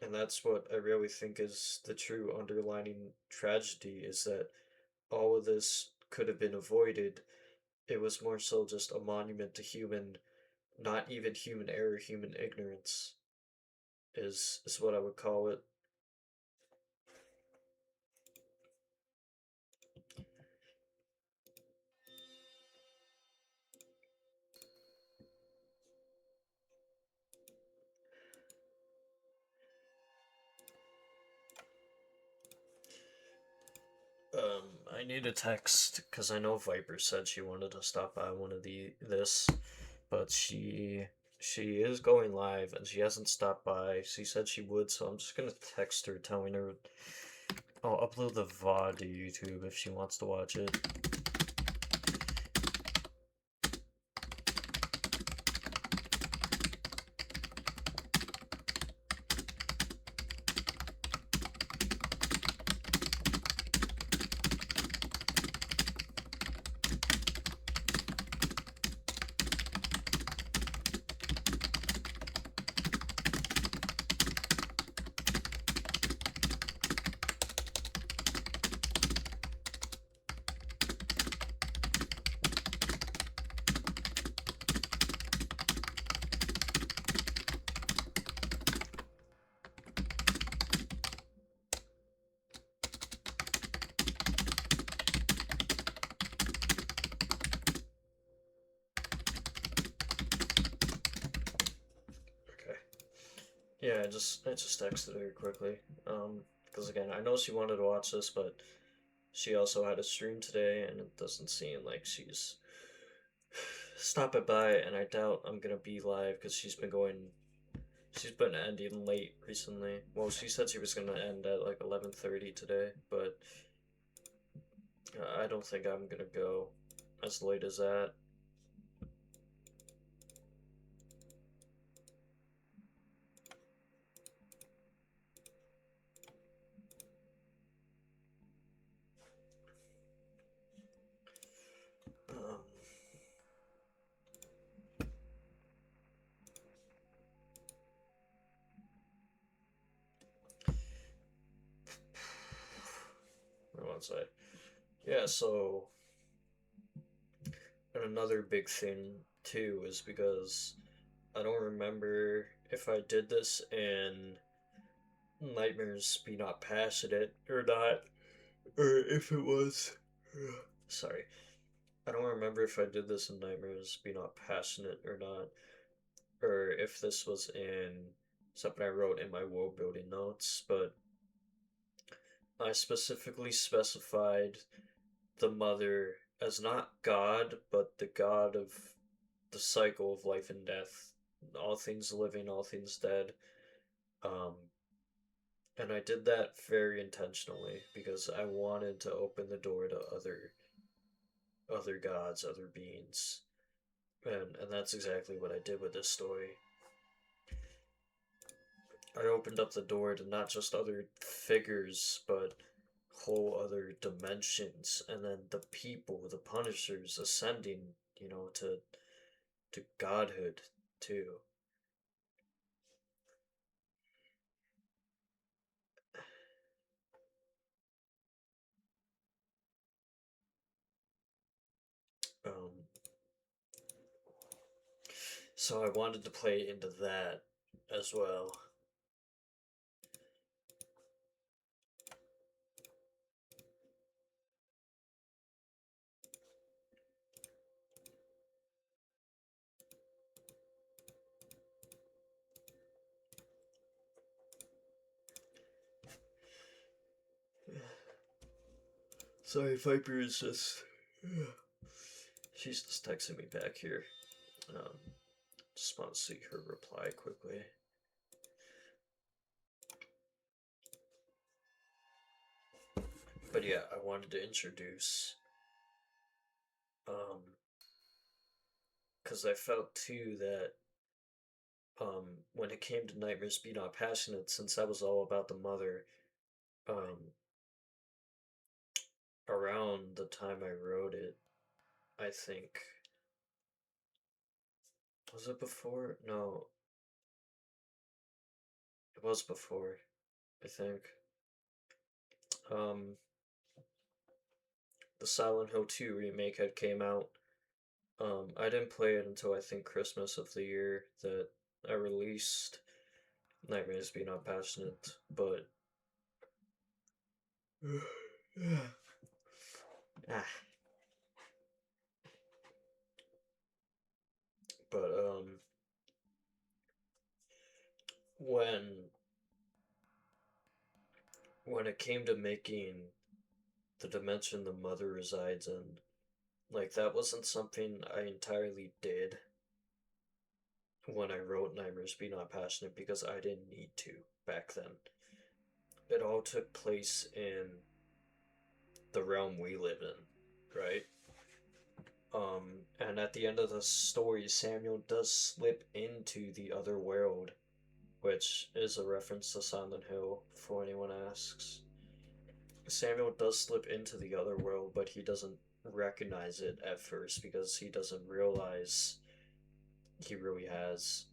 and that's what I really think is the true underlining tragedy, is that all of this could have been avoided. It was more so just a monument to human, not even human error, human ignorance is what I would call it. I need a text because I know Viper said she wanted to stop by one of this, but she is going live and she hasn't stopped by. She said she would, so I'm just gonna text her telling her I'll upload the VOD to YouTube if she wants to watch it. Okay. Yeah, I just texted her quickly. Because again, I know she wanted to watch this, but she also had a stream today, and it doesn't seem like she's stopping by. And I doubt I'm gonna be live because she's been ending late recently. Well, she said she was gonna end at like 11:30 today, but I don't think I'm gonna go as late as that. Um, where was I? Yeah, so and another big thing too is because I don't remember if I did this in Nightmares Be Not Passionate or not, or if it was. Sorry. I don't remember if I did this in Nightmares Be Not Passionate or not, or if this was in something I wrote in my world building notes, but I specifically specified the mother as not God, but the God of the cycle of life and death, all things living, all things dead. Um, and I did that very intentionally because I wanted to open the door to other gods, other beings, and that's exactly what I did with this story. I opened up the door to not just other figures, but whole other dimensions, and then the people, the Punishers, ascending, to godhood too. Um, so I wanted to play into that as well. Sorry, Viper is just. She's just texting me back here. Um, just want to see her reply quickly. But yeah, I wanted to introduce. Um, because I felt too that when it came to Nightmares Be Not Passionate, since that was all about the mother, um, around the time I wrote it, I think. Was it before? No, it was before, I think. Um, the Silent Hill 2 remake had came out. I didn't play it until I think Christmas of the year that I released Nightmares Be Not Passionate, but. ah. But, when when it came to making the dimension the mother resides in. Like, that wasn't something I entirely did when I wrote Nightmares Be Not Passionate because I didn't need to back then. It all took place in the realm we live in, right? And at the end of the story, Samuel does slip into the other world, which is a reference to Silent Hill, for anyone asks. Samuel does slip into the other world, but he doesn't recognize it at first because he doesn't realize he really has.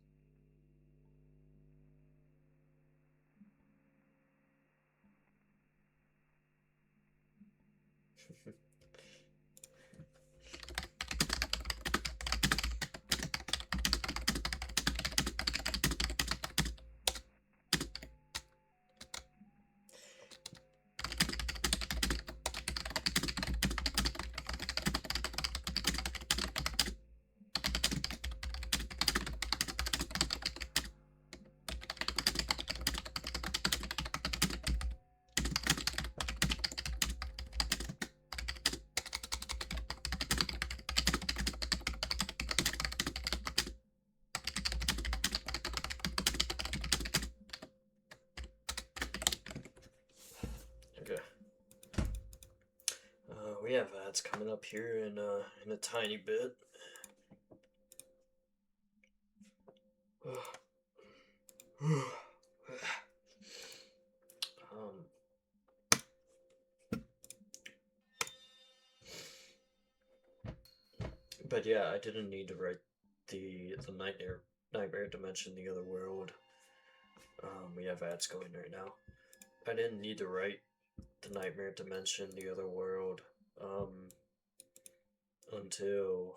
Okay. We have ads coming up here in a tiny bit. um, but yeah, I didn't need to write the nightmare dimension, the other world. We have ads going right now. I didn't need to write the nightmare dimension, the other world, um, until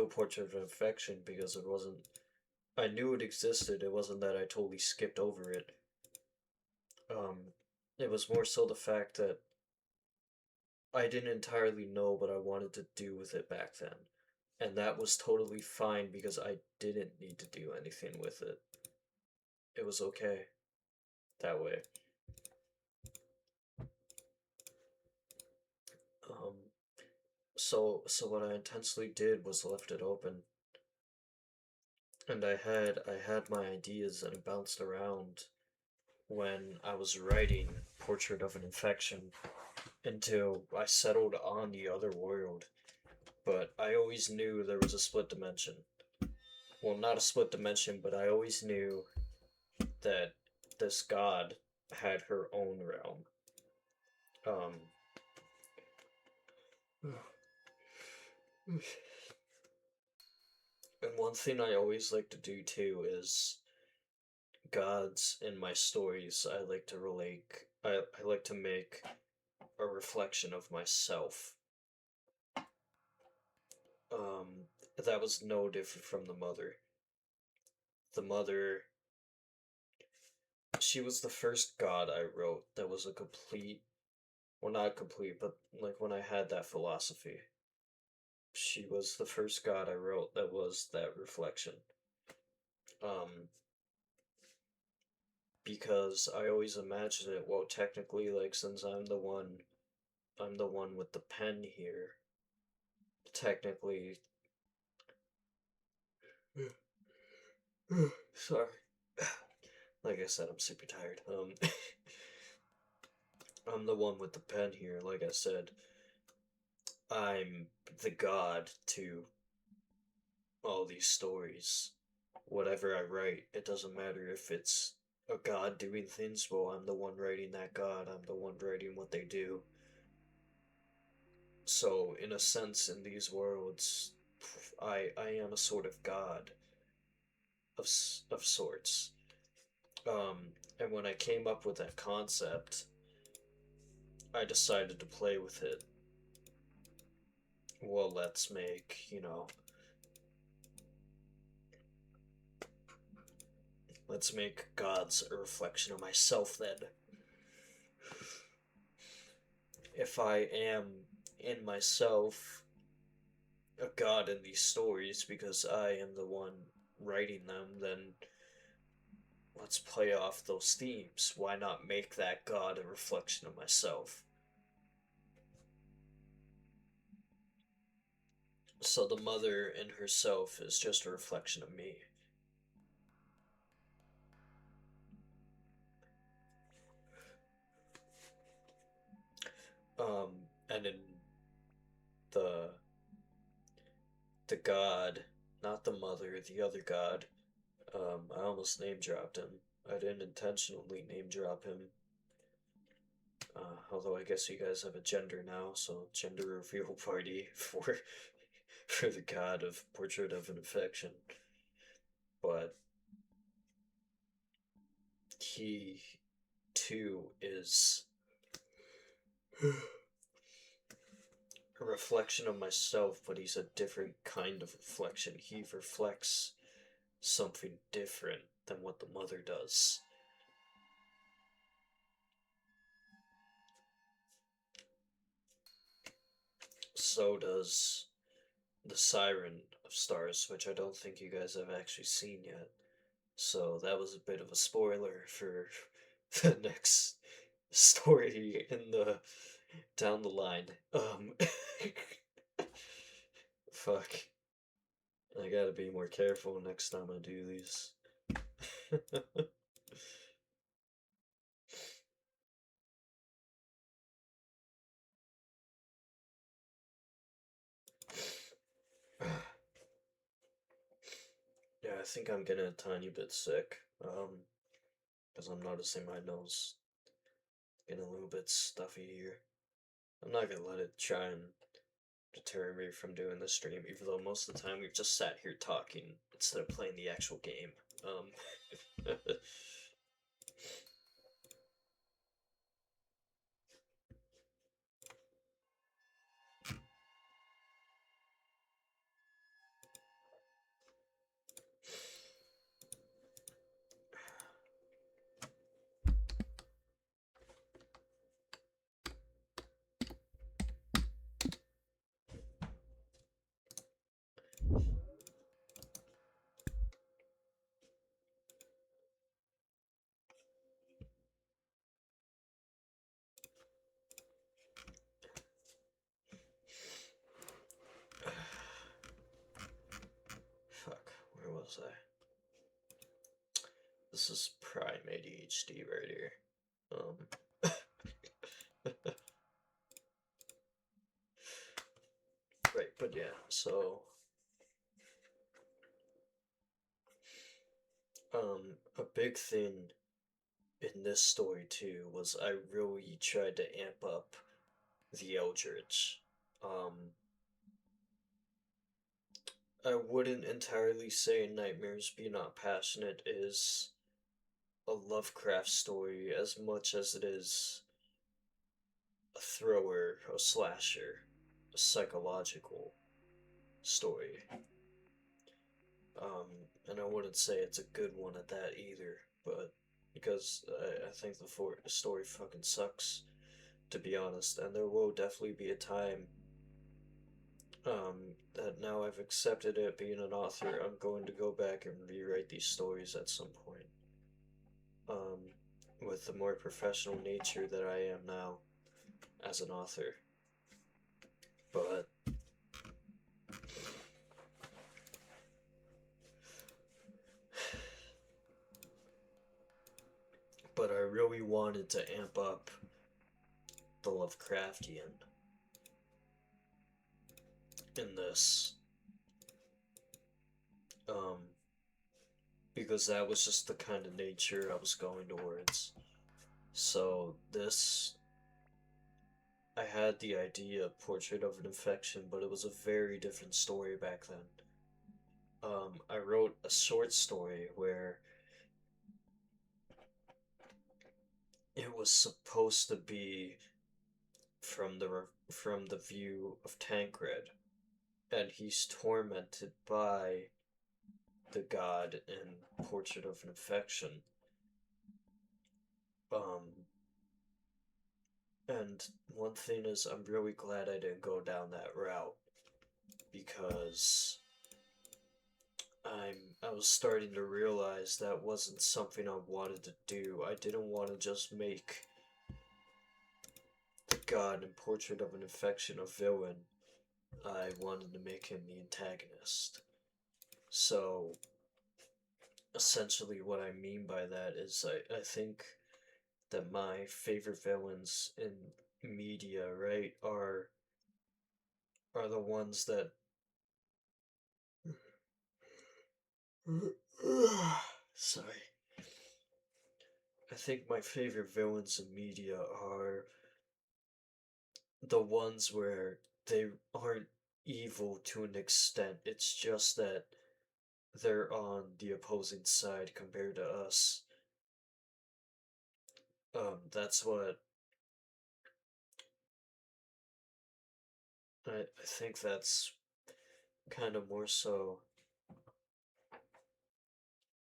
Portrait of Infection because it wasn't. I knew it existed. It wasn't that I totally skipped over it. It was more so the fact that I didn't entirely know what I wanted to do with it back then. And that was totally fine because I didn't need to do anything with it. It was okay that way. Um, so what I intentionally did was left it open. And I had my ideas and it bounced around when I was writing Portrait of an Infection until I settled on the other world. But I always knew there was a split dimension. Well, not a split dimension, but I always knew that this god had her own realm. Um, and one thing I always like to do too is gods in my stories. I like to relate. I like to make a reflection of myself. Um, that was no different from the mother. The mother, she was the first god I wrote that was a complete, well, not complete, but like when I had that philosophy. She was the first god I wrote that was that reflection. Um, because I always imagined it, well, technically, like, since I'm the one with the pen here, technically, sorry. Like I said, I'm super tired. I'm the one with the pen here. Like I said, I'm the god to all these stories. Whatever I write, it doesn't matter if it's a god doing things. Well, I'm the one writing that god. I'm the one writing what they do. So, in a sense, in these worlds, I am a sort of god of sorts. And when I came up with that concept, I decided to play with it. Well, let's make gods a reflection of myself then. If I am in myself a god in these stories because I am the one writing them, then let's play off those themes. Why not make that god a reflection of myself? So the mother in herself is just a reflection of me. And in the the god, not the mother, the other god, I almost name dropped him. I didn't intentionally name drop him. Although I guess you guys have a gender now, so gender reveal party for the god of Portrait of an Affection. But he too is a reflection of myself, but he's a different kind of reflection. He reflects something different than what the mother does. So does the Siren of Stars, which I don't think you guys have actually seen yet. So that was a bit of a spoiler for the next story in the down the line. Fuck. I gotta be more careful next time I do these. Yeah, I think I'm getting a tiny bit sick. Because I'm noticing my nose getting a little bit stuffy here. I'm not gonna let it try and deter me from doing the stream, even though most of the time we've just sat here talking instead of playing the actual game. Fuck, where was I? This is prime ADHD right here. Right, but yeah, so a big thing in this story too was I really tried to amp up the Eldritch. I wouldn't entirely say Nightmares Be Not Passionate is a Lovecraft story as much as it is a thriller, a slasher, a psychological story. And I wouldn't say it's a good one at that either, but because I think the story fucking sucks, to be honest, and there will definitely be a time that now I've accepted it being an author, I'm going to go back and rewrite these stories at some point. With the more professional nature that I am now as an author. But I really wanted to amp up the Lovecraftian in this. Because that was just the kind of nature I was going towards. So this, I had the idea of Portrait of an Infection, but it was a very different story back then. I wrote a short story where it was supposed to be from the view of Tancred, and he's tormented by the god in Portrait of an Infection. And one thing is, I'm really glad I didn't go down that route because I was starting to realize that wasn't something I wanted to do. I didn't want to just make the god in Portrait of an Infection a villain. I wanted to make him the antagonist. So, essentially, what I mean by that is I think that my favorite villains in media, right, are the ones that sorry. I think my favorite villains in media are the ones where they aren't evil to an extent. It's just that they're on the opposing side compared to us. That's what I think that's kind of more so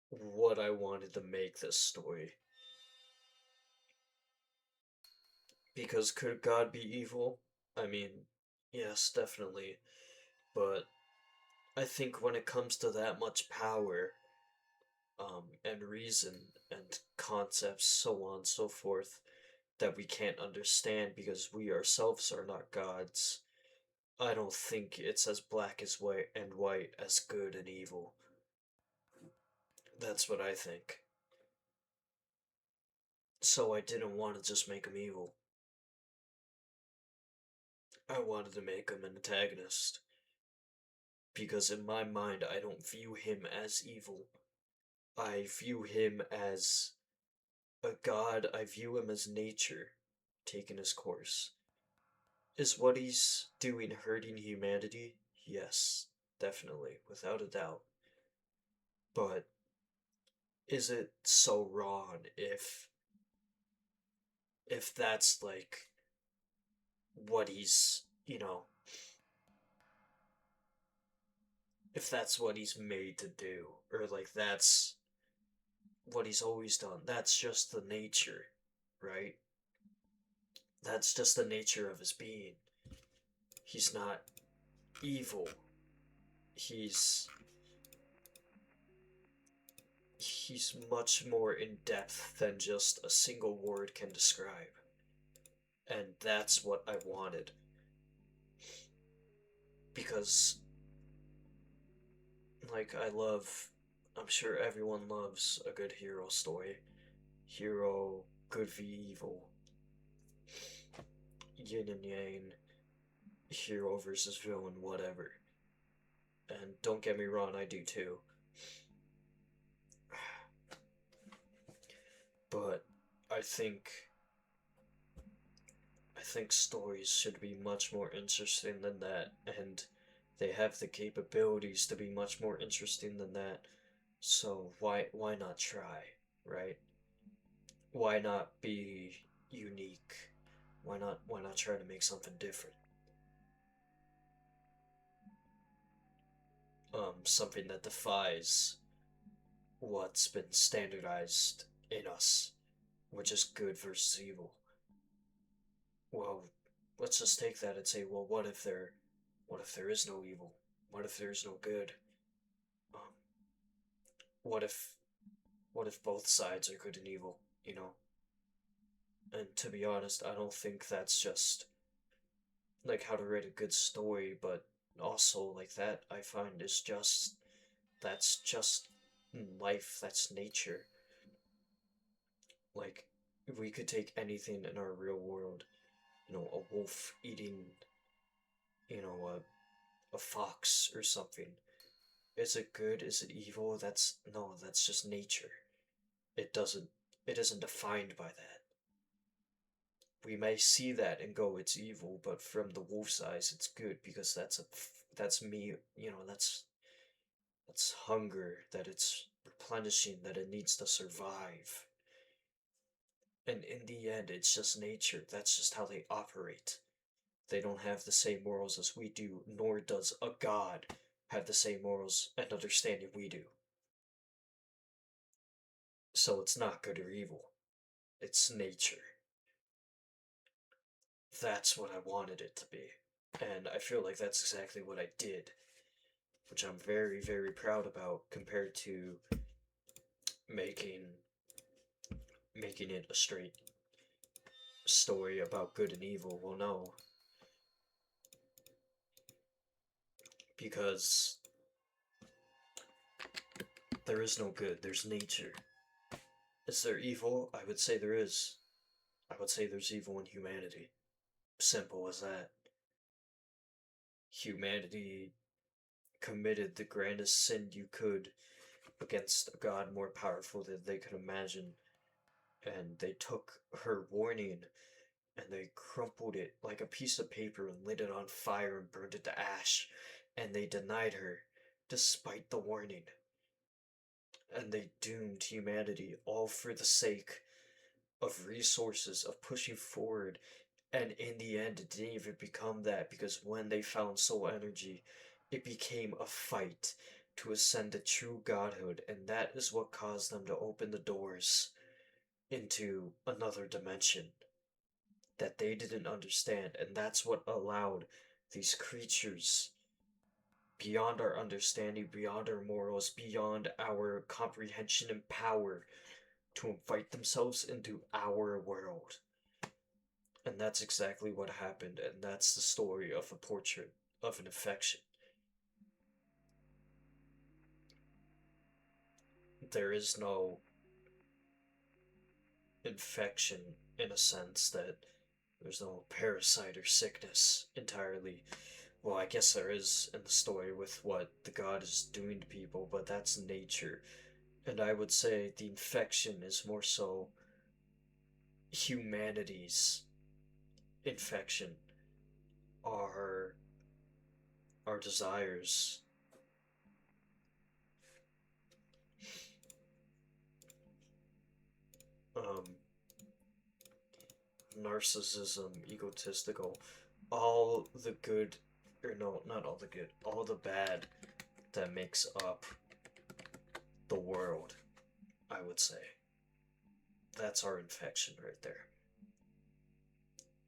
what I wanted to make this story. Because could God be evil? I mean, yes, definitely. But I think when it comes to that much power, and reason and concepts, so on and so forth, that we can't understand because we ourselves are not gods, I don't think it's as black as white and white as good and evil. That's what I think. So I didn't want to just make him evil. I wanted to make him an antagonist. Because in my mind, I don't view him as evil. I view him as a god. I view him as nature taking his course. Is what he's doing hurting humanity? Yes, definitely, without a doubt. But is it so wrong if that's like what he's, if that's what he's made to do, or like that's what he's always done? That's just the nature, right? That's just the nature of his being. He's not evil. He's he's much more in depth than just a single word can describe. And that's what I wanted. Because, like, I'm sure everyone loves a good hero story. Hero, good v evil, yin and yang, hero versus villain, whatever. And don't get me wrong, I do too. But I think I think stories should be much more interesting than that, and they have the capabilities to be much more interesting than that. So why not try, right? Why not be unique? Why not try to make something different? Something that defies what's been standardized in us, which is good versus evil. Well, let's just take that and say, well, what if there is no evil? What if there is no good? Um, what if what if both sides are good and evil? You know. And to be honest, I don't think that's just like how to write a good story, but also like that I find is just that's just life. That's nature. Like we could take anything in our real world, a wolf eating, a fox or something. Is it good? Is it evil? That's no, that's just nature. It doesn't it isn't defined by that. We may see that and go it's evil, but from the wolf's eyes it's good because that's me, that's hunger that it's replenishing that it needs to survive. And in the end it's just nature. That's just how they operate. They don't have the same morals as we do, nor does a god have the same morals and understanding we do. So it's not good or evil. It's nature. That's what I wanted it to be. And I feel like that's exactly what I did, which I'm very, very proud about compared to making making it a straight story about good and evil. Well, no. because there is no good, there's nature. Is there evil? I would say there is. I would say there's evil in humanity. Simple as that. Humanity committed the grandest sin you could against a god more powerful than they could imagine, and they took her warning and they crumpled it like a piece of paper and lit it on fire and burned it to ash, and they denied her despite the warning, and they doomed humanity all for the sake of resources, of pushing forward. And in the end, it didn't even become that, because when they found soul energy, it became a fight to ascend to true godhood, and that is what caused them to open the doors into another dimension that they didn't understand, and that's what allowed these creatures beyond our understanding, beyond our morals, beyond our comprehension and power to invite themselves into our world. And that's exactly what happened, and that's the story of a portrait of an infection. There is no infection in a sense that there's no parasite or sickness entirely. Well, I guess there is in the story with what the god is doing to people, but that's nature. And I would say the infection is more so humanity's infection, our our desires, um, narcissism, egotistical, all the good, or no, not all the good, all the bad that makes up the world, I would say. That's our infection right there.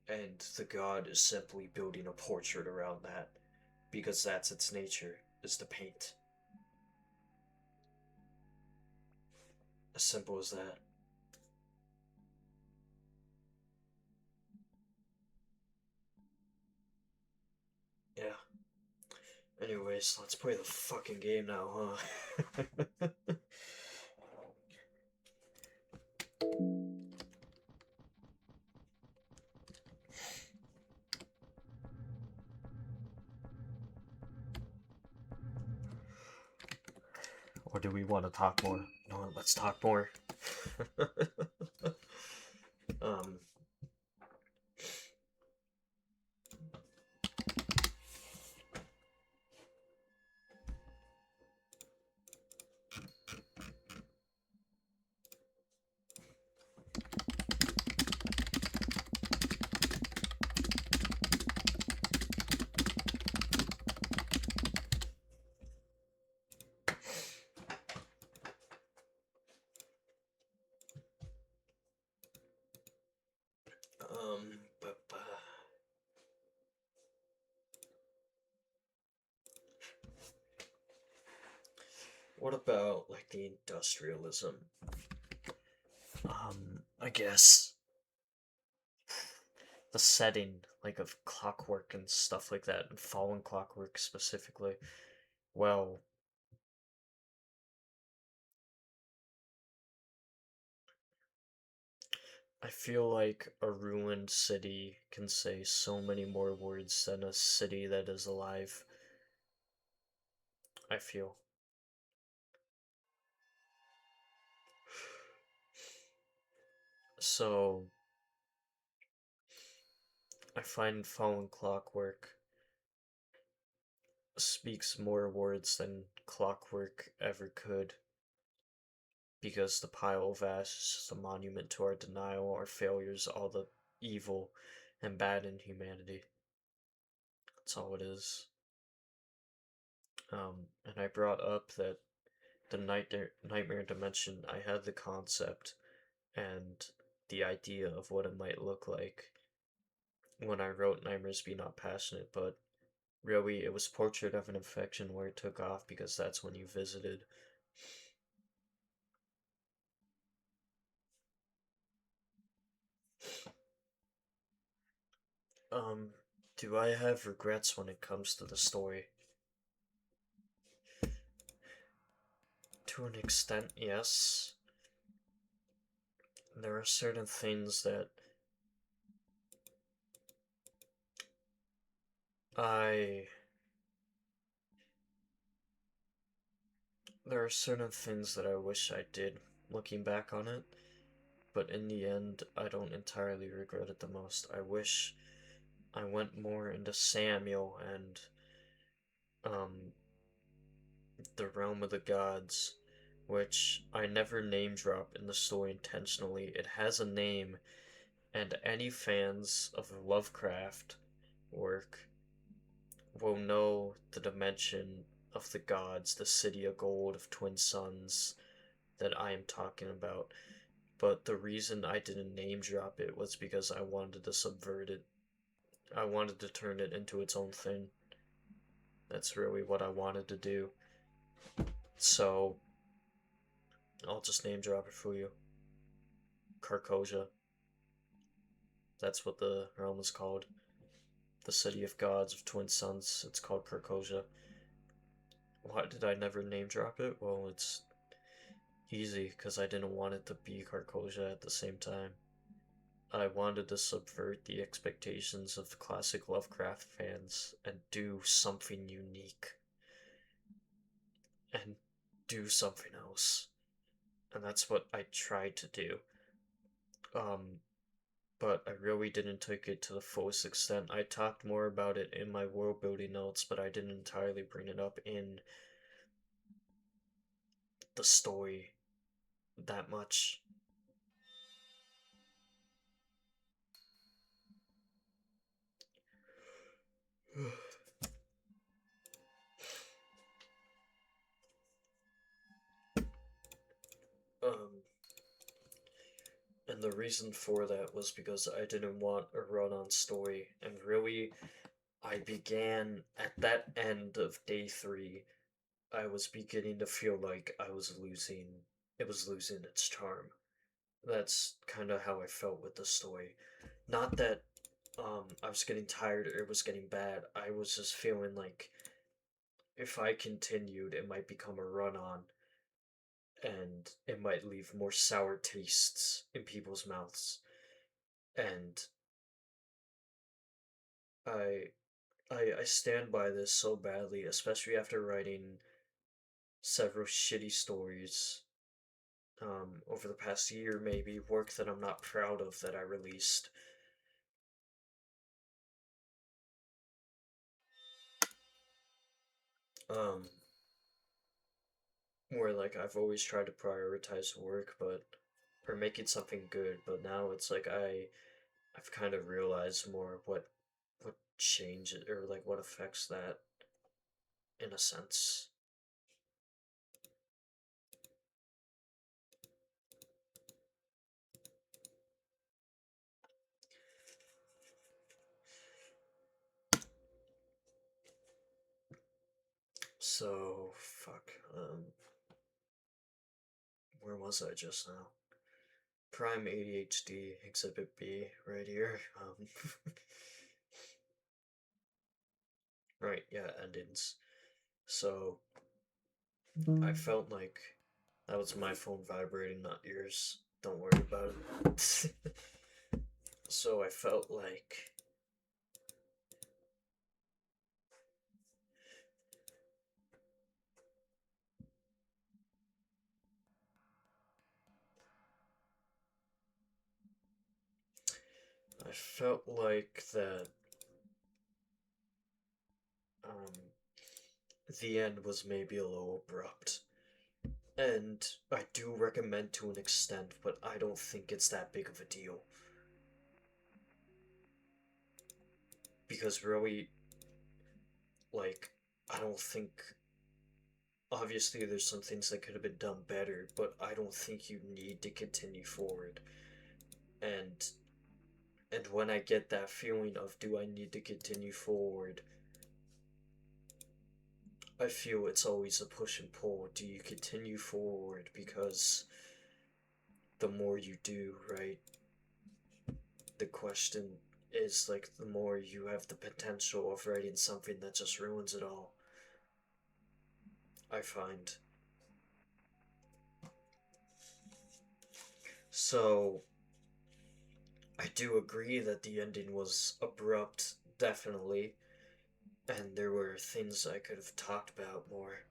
And the god is simply building a portrait around that because that's its nature, is to paint. As simple as that. Yeah. Anyways, let's play the fucking game now, huh? Or do we want to talk more? No, let's talk more. um, but what about like the industrialism? I guess the setting, like of clockwork and stuff like that, and fallen clockwork specifically. Well, I feel like a ruined city can say so many more words than a city that is alive. I feel. So, I find fallen clockwork speaks more words than clockwork ever could, because the pile of ash is just a monument to our denial, our failures, all the evil and bad in humanity. That's all it is. And I brought up that the nightmare dimension, I had the concept and the idea of what it might look like when I wrote Nightmares Be Not Passionate, but really it was Portrait of an Infection where it took off because that's when you visited. Um, do I have regrets when it comes to the story? To an extent, yes. There are certain things that I. There are certain things that I wish I did looking back on it, but in the end, I don't entirely regret it the most. I wish I went more into Samuel and um, the realm of the gods, which I never name drop in the story intentionally. It has a name, and any fans of Lovecraft work will know the dimension of the gods, the city of gold of twin suns that I am talking about. But the reason I didn't name drop it was because I wanted to subvert it. I wanted to turn it into its own thing. That's really what I wanted to do. So I'll just name drop it for you. Carcosia. That's what the realm is called. The city of gods of twin suns. It's called Carcosia. Why did I never name drop it? Well, it's easy because I didn't want it to be Carcosia at the same time. I wanted to subvert the expectations of classic Lovecraft fans and do something unique. And do something else. And that's what I tried to do. Um, but I really didn't take it to the fullest extent. I talked more about it in my world building notes, but I didn't entirely bring it up in the story that much. um, and the reason for that was because I didn't want a run on story, and really, I began at that end of day 3. I was beginning to feel like I was losing. It was losing its charm. That's kind of how I felt with the story. Not that I was getting tired or it was getting bad. I was just feeling like if I continued, it might become a run on and it might leave more sour tastes in people's mouths. And I I stand by this so badly, especially after writing several shitty stories over the past year, maybe work that I'm not proud of that I released. Um, where like I've always tried to prioritize work, but or making something good, but now it's like I've kind of realized more what changes or like what affects that in a sense. So fuck. Where was I just now? Prime ADHD Exhibit B right here. Right, yeah, endings. So I felt like that was my phone vibrating, not yours. Don't worry about it. So I felt like that um the end was maybe a little abrupt. And I do recommend to an extent, but I don't think it's that big of a deal. Because really, like, I don't think. Obviously, there's some things that could have been done better, but I don't think you need to continue forward. And and when I get that feeling of do I need to continue forward, I feel it's always a push and pull. Do you continue forward because the more you do, right, the question is like the more you have the potential of writing something that just ruins it all. I find. So, I do agree that the ending was abrupt, definitely, and there were things I could have talked about more.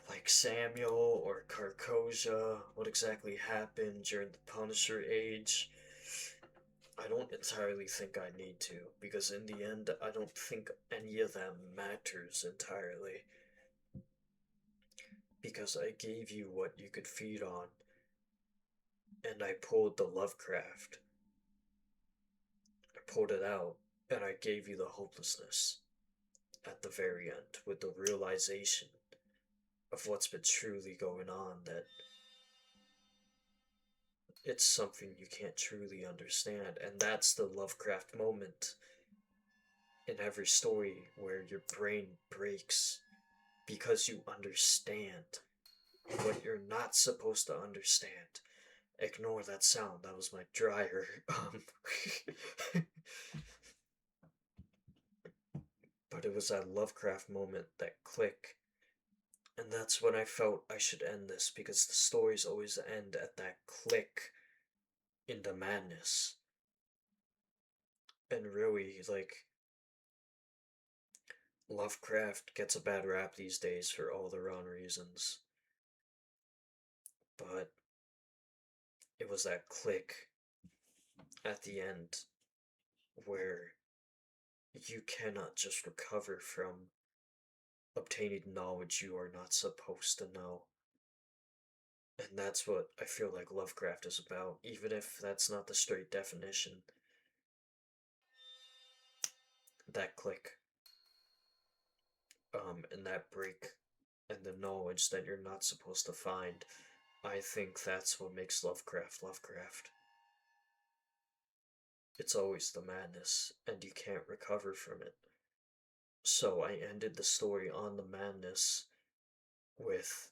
Like Samuel or Carcosia, what exactly happened during the Punisher age. I don't entirely think I need to, because in the end, I don't think any of them matters entirely. Because I gave you what you could feed on, and I pulled the Lovecraft. I pulled it out, and I gave you the hopelessness at the very end with the realization of what's been truly going on, that it's something you can't truly understand. And that's the Lovecraft moment in every story where your brain breaks because you understand what you're not supposed to understand. Ignore that sound, that was my dryer. But it was that Lovecraft moment, that click. And that's when I felt I should end this, because the stories always end at that click into madness. And really, like, Lovecraft gets a bad rap these days for all the wrong reasons. But it was that click at the end where you cannot just recover from obtaining knowledge you are not supposed to know. And that's what I feel like Lovecraft is about, even if that's not the straight definition. That click, and that break, and the knowledge that you're not supposed to find, I think that's what makes Lovecraft Lovecraft. It's always the madness, and you can't recover from it. So I ended the story on the madness with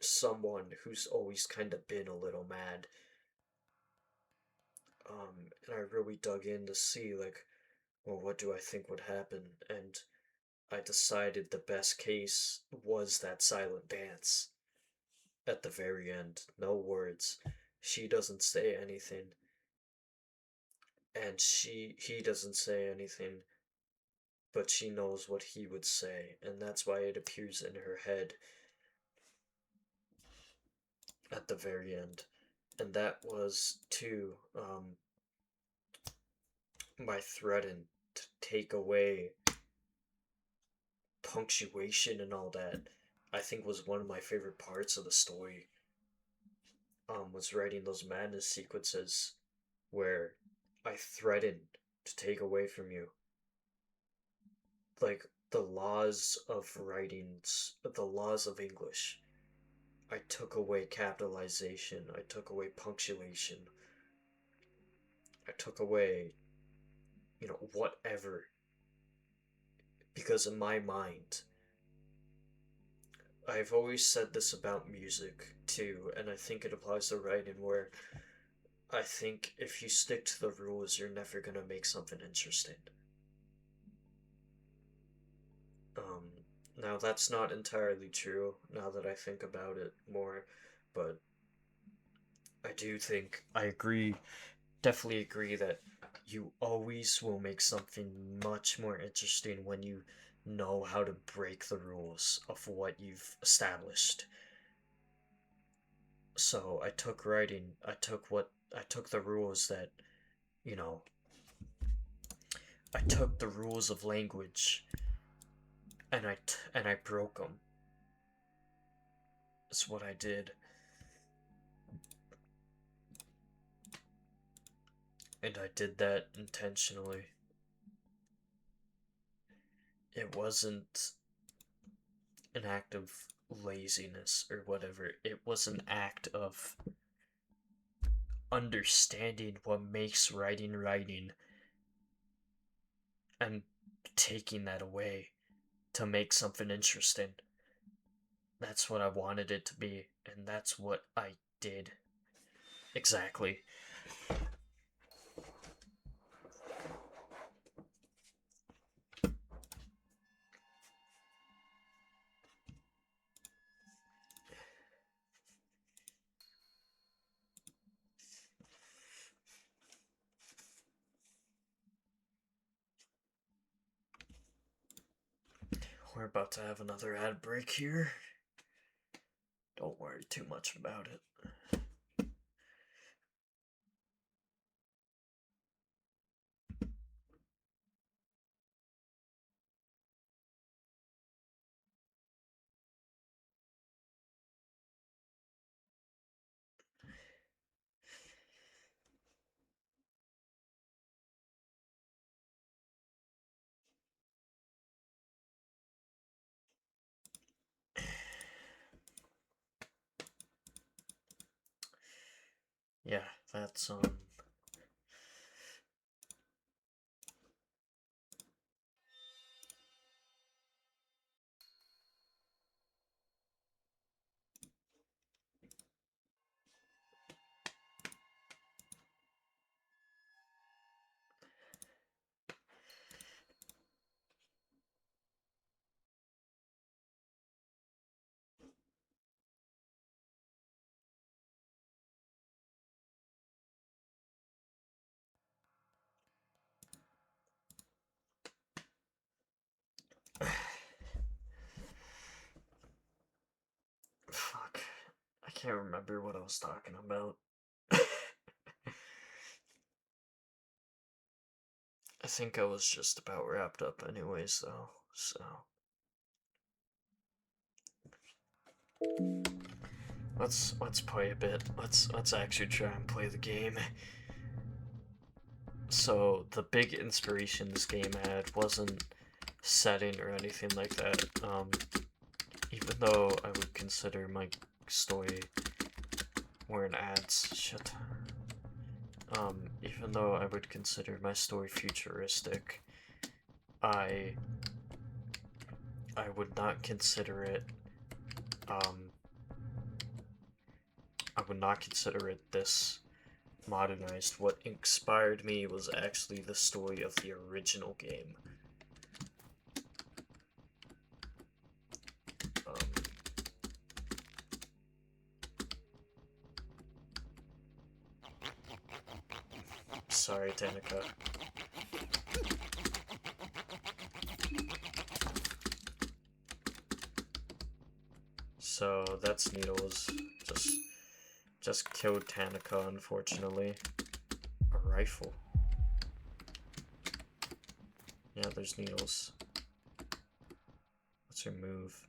someone who's always kind of been a little mad. And I really dug in to see, like, well, what do I think would happen? And I decided the best case was that silent dance at the very end. No words. She doesn't say anything, and he doesn't say anything, but she knows what he would say, and that's why it appears in her head at the very end. And that was too, my threaten to take away punctuation and all that. I think was one of my favorite parts of the story. Was writing those madness sequences where I threatened to take away from you, like, the laws of writings, the laws of English. I took away capitalization, I took away punctuation, I took away, whatever. Because in my mind, I've always said this about music too, and I think it applies to writing, where I think if you stick to the rules, you're never gonna make something interesting. Um, Now that's not entirely true now that I think about it more, but I do think I agree, definitely agree that you always will make something much more interesting when you know how to break the rules of what you've established. So I took writing, I took the rules that, you know, I took the rules of language, and I broke them. That's what I did. And I did that intentionally. It wasn't an act of laziness or whatever. It was an act of understanding what makes writing and taking that away to make something interesting. That's what I wanted it to be, and that's what I did. Exactly. we're about to have another ad break here. Don't worry too much about it. Yeah, that's fuck. I can't remember what I was talking about. I think I was just about wrapped up anyways though, so let's play a bit. Let's actually try and play the game. So the big inspiration this game had wasn't setting or anything like that. Even though I would consider my story wearing ads, shit. Even though I would consider my story futuristic, I would not consider it, I would not consider it this modernized. What inspired me was actually the story of the original game. Sorry, Danica. So that's Needles. Just killed Tanica, unfortunately. A rifle. Yeah, there's Needles. What's her move?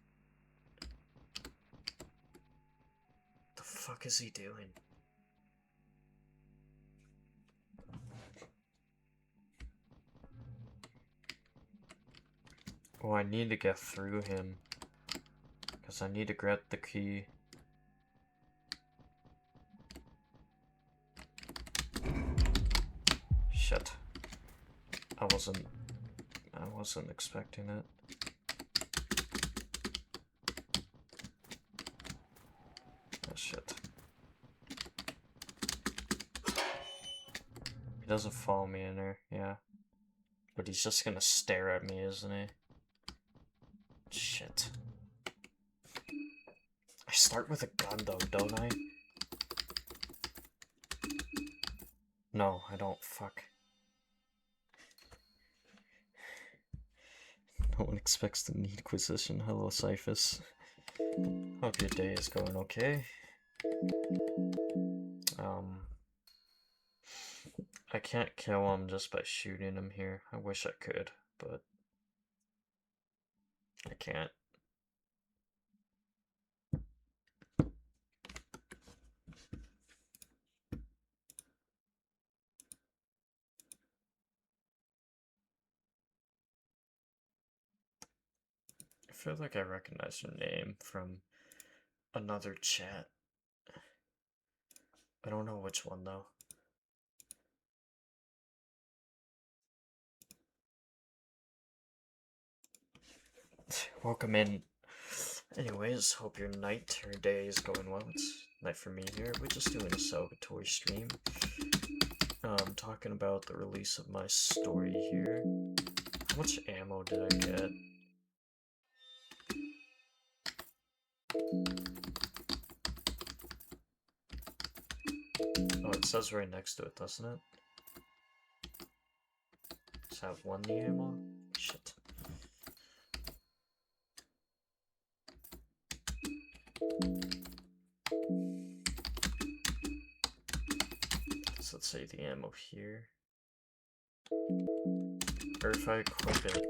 The fuck is he doing? Oh, I need to get through him. Because I need to grab the key. Shit. I wasn't expecting it. Oh shit. He doesn't follow me in there, yeah. But he's just gonna stare at me, isn't he? Shit. I start with a gun though, don't I? No, I don't. Fuck. No one expects the Inquisition. Hello, Cyphus. Hope your day is going okay. I can't kill him just by shooting him here. I wish I could, but I can't. I feel like I recognize your name from another chat. I don't know which one though. Welcome in. Anyways, hope your night or day is going well. It's night for me here. We're just doing a celebratory stream. Talking about the release of my story here. How much ammo did I get? Oh, it says right next to it, doesn't it? Does it have one ammo? Shit. let's say the ammo here. Or if I equip it.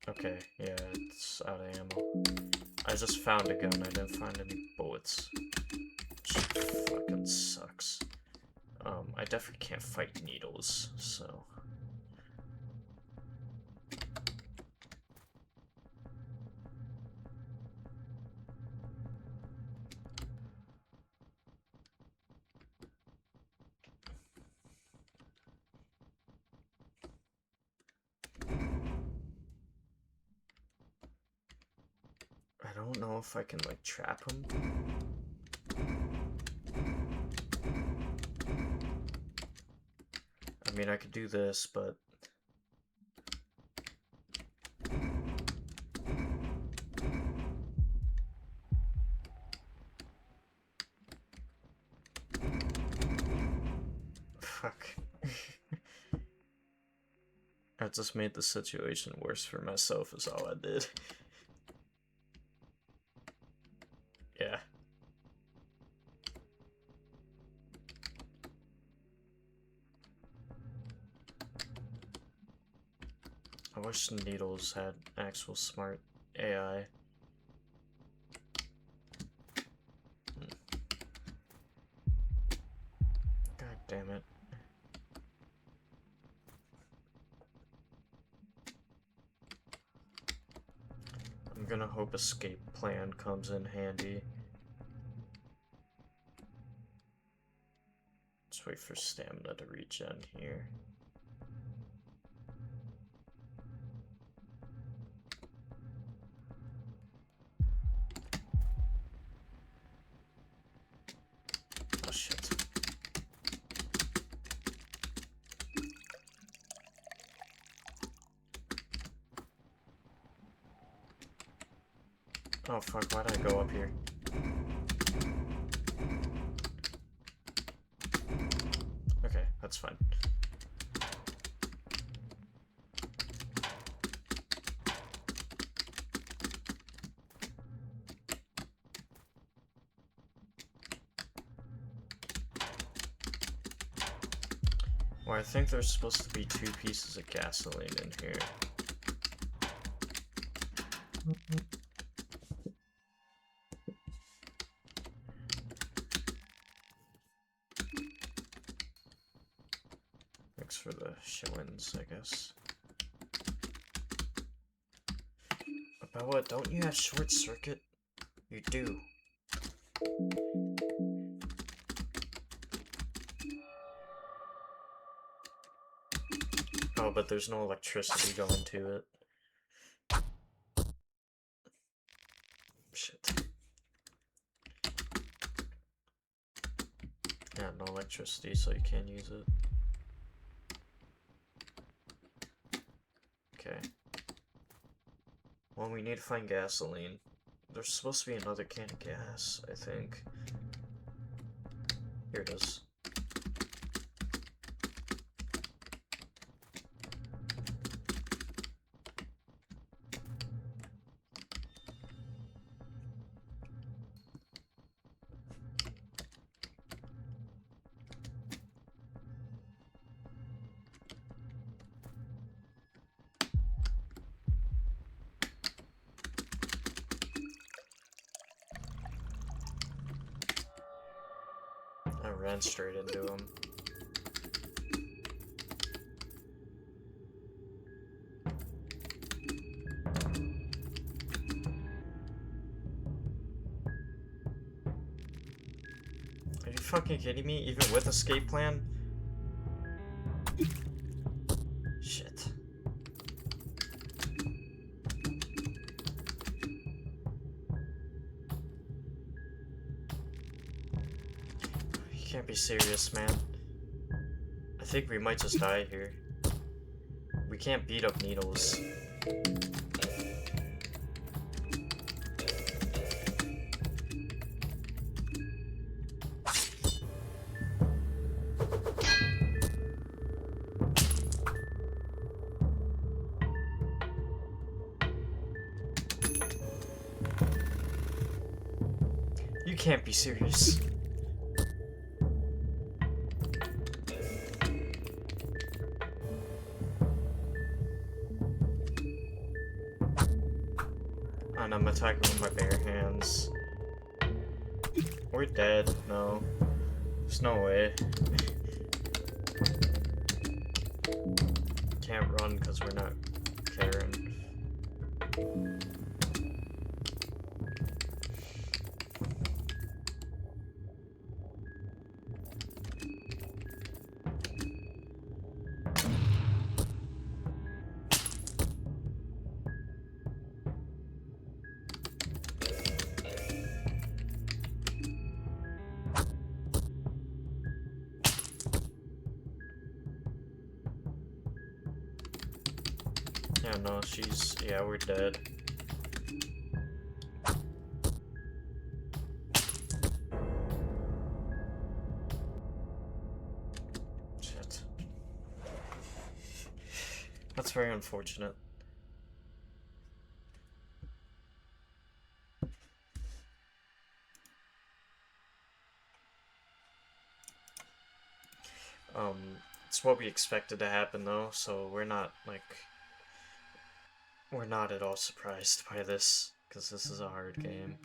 Okay, yeah, it's out of ammo. I just found a gun, I didn't find any bullets. Which fucking sucks. I definitely can't fight needles, so... I don't know if I can, like, trap him. I mean, I could do this, but... Fuck. I just made the situation worse for myself is all I did. Yeah. I wish Needles had actual smart AI. God damn it. I'm gonna hope escape plan comes in handy. Let's wait for stamina to regen here. Oh shit. Oh fuck, why'd I go up here? Okay, that's fine. Well, I think there's supposed to be 2 pieces of gasoline in here. Thanks for the shillings, I guess. About what? Don't you have short circuit? You do. Oh, but there's no electricity going to it. Shit. Yeah, no electricity, so you can't use it. Okay. Well, we need to find gasoline. There's supposed to be another can of gas, I think. Here it is. I ran straight into him. Are you fucking kidding me? Even with escape plan? Shit. You can't be serious, man. I think we might just die here. We can't beat up Needles. You can't be serious. And I'm attacking with my bare hands. We're dead. No. There's no way. Can't run because we're not Karen. Yeah, no, yeah, we're dead. Shit. That's very unfortunate. It's what we expected to happen though, so we're not, like, we're not at all surprised by this, because this is a hard game.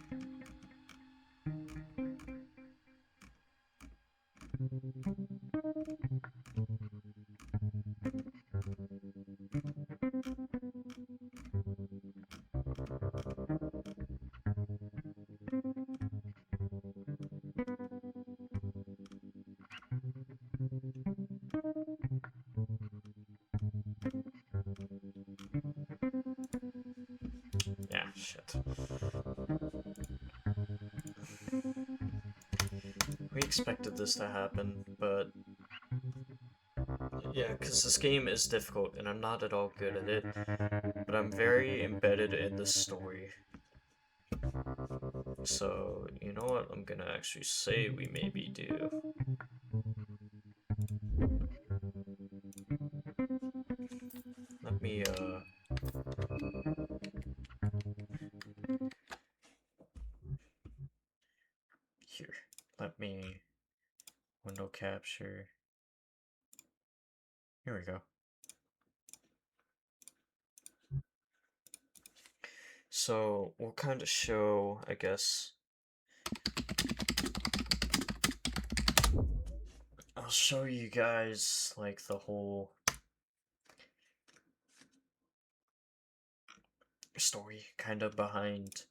Yeah, shit. We expected this to happen, but yeah, because this game is difficult, and I'm not at all good at it, but I'm very embedded in the story. So, you know what I'm gonna actually say we maybe do? Let me, here. Let me window capture. Here we go. So, we'll kind of show, I guess. I'll show you guys, like, the whole story kind of behind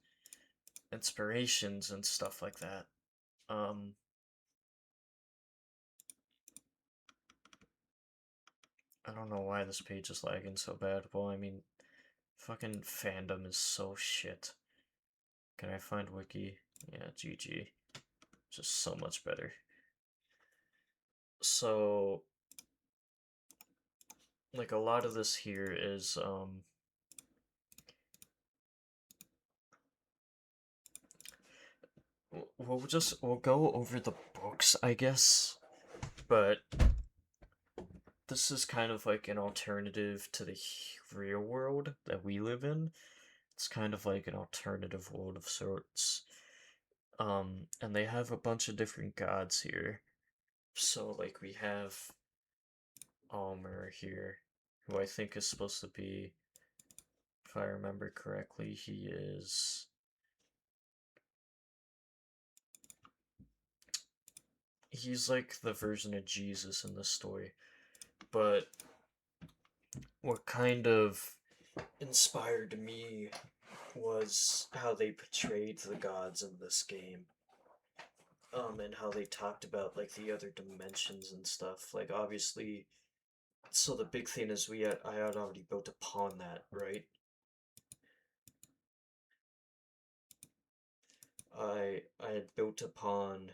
inspirations and stuff like that. I don't know why this page is lagging so bad. Well, I mean, fucking fandom is so shit. Can I find wiki? Yeah, GG. Just so much better. So, like, a lot of this here is, we'll go over the books, I guess, but this is kind of like an alternative to the real world that we live in. It's kind of like an alternative world of sorts. And they have a bunch of different gods here. So, like, we have Almer here, who I think is supposed to be, if I remember correctly, he's like the version of Jesus in this story. But what kind of inspired me was how they portrayed the gods in this game. And how they talked about, like, the other dimensions and stuff. Like, obviously, so the big thing is I had already built upon that, right? I had built upon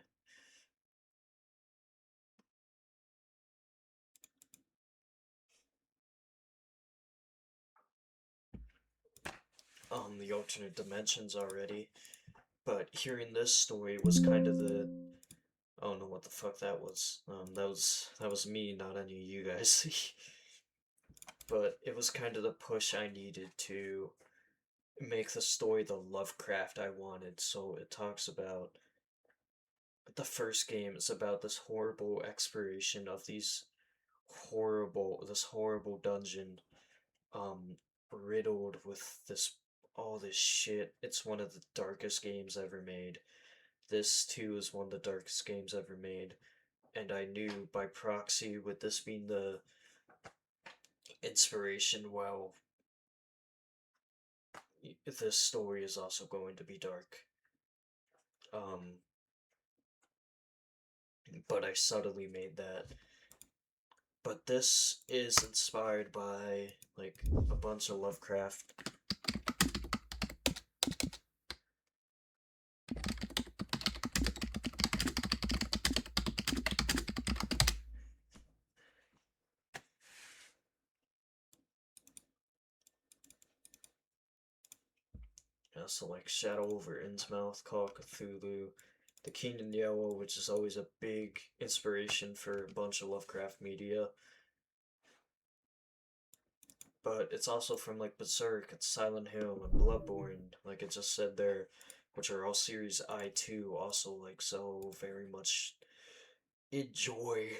the alternate dimensions already, but hearing this story was kind of the, I don't know what the fuck that was. That was me, not any of you guys. But it was kind of the push I needed to make the story the Lovecraft I wanted. So it talks about, the first game is about this horrible exploration of this horrible dungeon, riddled with this all this shit. It's one of the darkest games ever made. This too is one of the darkest games ever made. And I knew by proxy, with this being the inspiration, well, this story is also going to be dark. Um, but I subtly made that. But this is inspired by like a bunch of Lovecraft. So like Shadow over Innsmouth, Call of Cthulhu, The King in Yellow, which is always a big inspiration for a bunch of Lovecraft media. But it's also from like Berserk and Silent Hill and Bloodborne, like it just said there, which are all series I too also like so very much enjoy.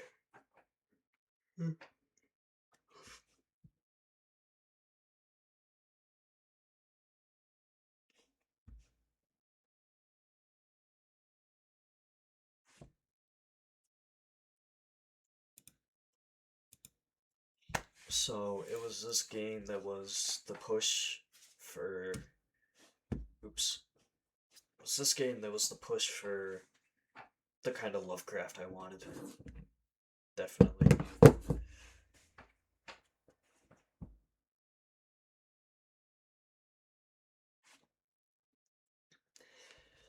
So it was this game that was the push for. Oops. It was this game that was the push for the kind of Lovecraft I wanted. Definitely.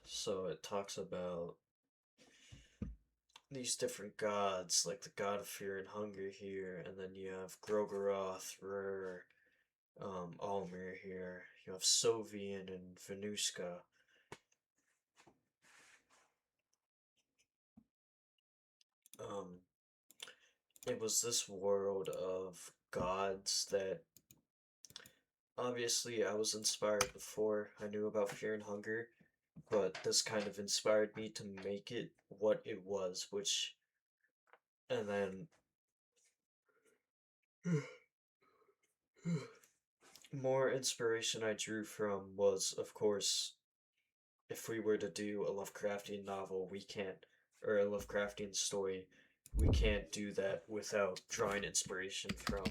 So it talks about these different gods, like the god of fear and hunger here, and then you have Grogaroth, Rur, Almir here. You have Sovian and Venuska. Um, it was this world of gods that obviously I was inspired before I knew about fear and hunger, but this kind of inspired me to make it what it was, which, and then more inspiration I drew from was, of course, if we were to do a Lovecraftian novel, we can't, or a Lovecraftian story, we can't do that without drawing inspiration from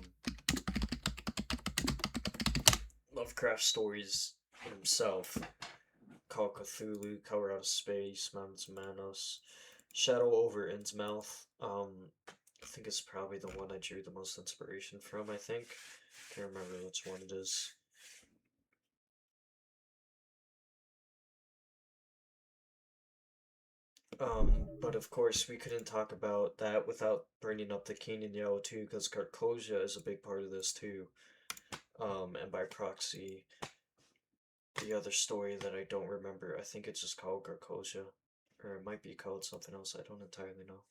Lovecraft stories himself. Call Cthulhu, Color Out of Space, Mountains Manos, Shadow over Innsmouth. I think it's probably the one I drew the most inspiration from, I think. Can't remember which one it is. But of course, we couldn't talk about that without bringing up the King in Yellow too, because Carcosia is a big part of this too. And by proxy, the other story that I don't remember, I think it's just called Carcosia, or it might be called something else. I don't entirely know.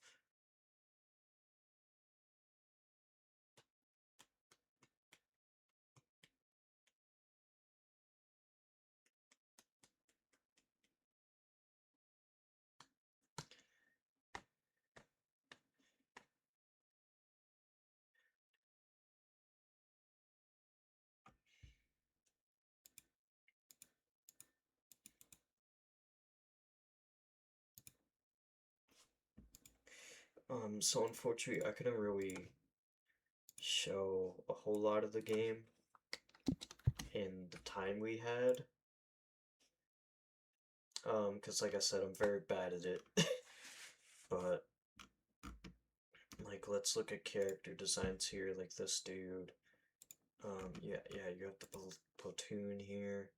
So unfortunately, I couldn't really show a whole lot of the game in the time we had. Because like I said, I'm very bad at it. But like, let's look at character designs here. Like this dude. Yeah, you have the platoon here.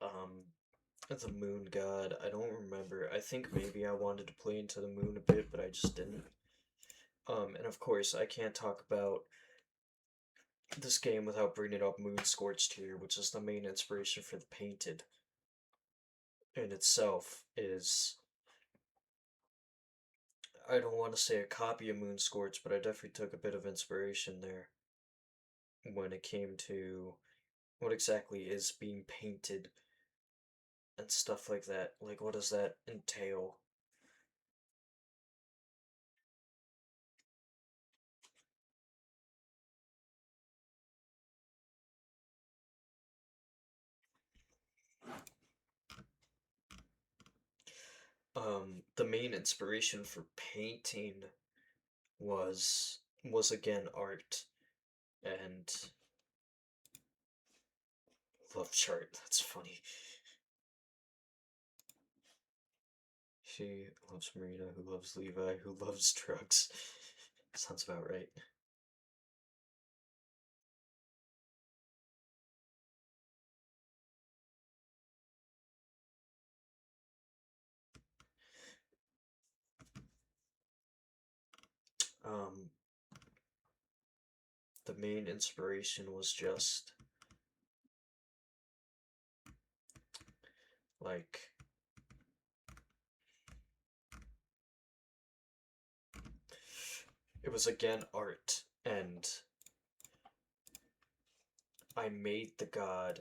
Um, the moon god. I don't remember. I think maybe I wanted to play into the moon a bit, but I just didn't. And of course, I can't talk about this game without bringing up Moon Scorched here, which is the main inspiration for the Painted. In itself is, I don't want to say a copy of Moon Scorched, but I definitely took a bit of inspiration there when it came to what exactly is being painted and stuff like that. Like, what does that entail? The main inspiration for painting was again art and love chart. That's funny. She loves Marina, who loves Levi, who loves drugs. Sounds about right. Um, the main inspiration was just like it was again art, and I made the god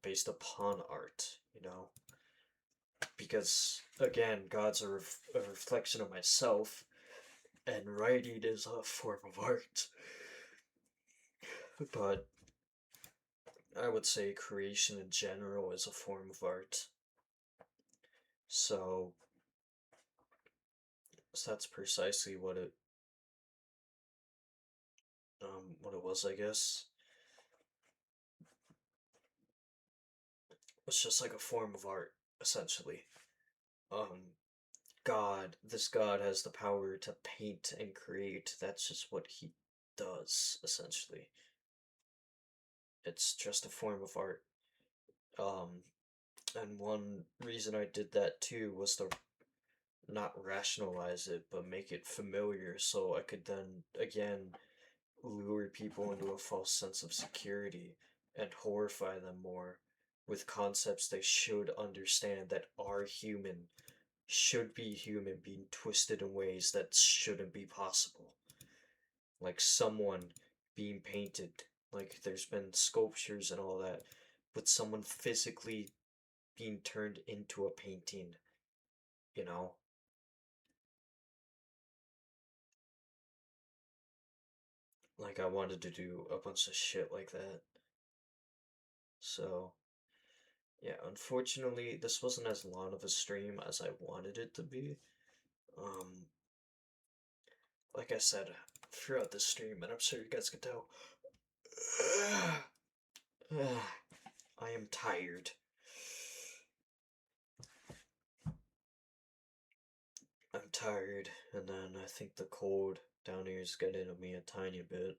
based upon art, you know? Because again, God's a reflection of myself, and writing is a form of art. But I would say creation in general is a form of art. So, so that's precisely what it was, I guess. It's just like a form of art, essentially. Um, this God has the power to paint and create. That's just what he does, essentially. It's just a form of art. Um, and one reason I did that too was to not rationalize it, but make it familiar so I could then, again, lure people into a false sense of security and horrify them more with concepts they should understand that are human, should be human, being twisted in ways that shouldn't be possible. Like someone being painted, like there's been sculptures and all that, but someone physically being turned into a painting, you know? Like I wanted to do a bunch of shit like that. So, yeah, unfortunately, this wasn't as long of a stream as I wanted it to be. Um, like I said throughout the stream, and I'm sure you guys can tell, I am tired. I'm tired, and then I think the cold down here is getting to me a tiny bit.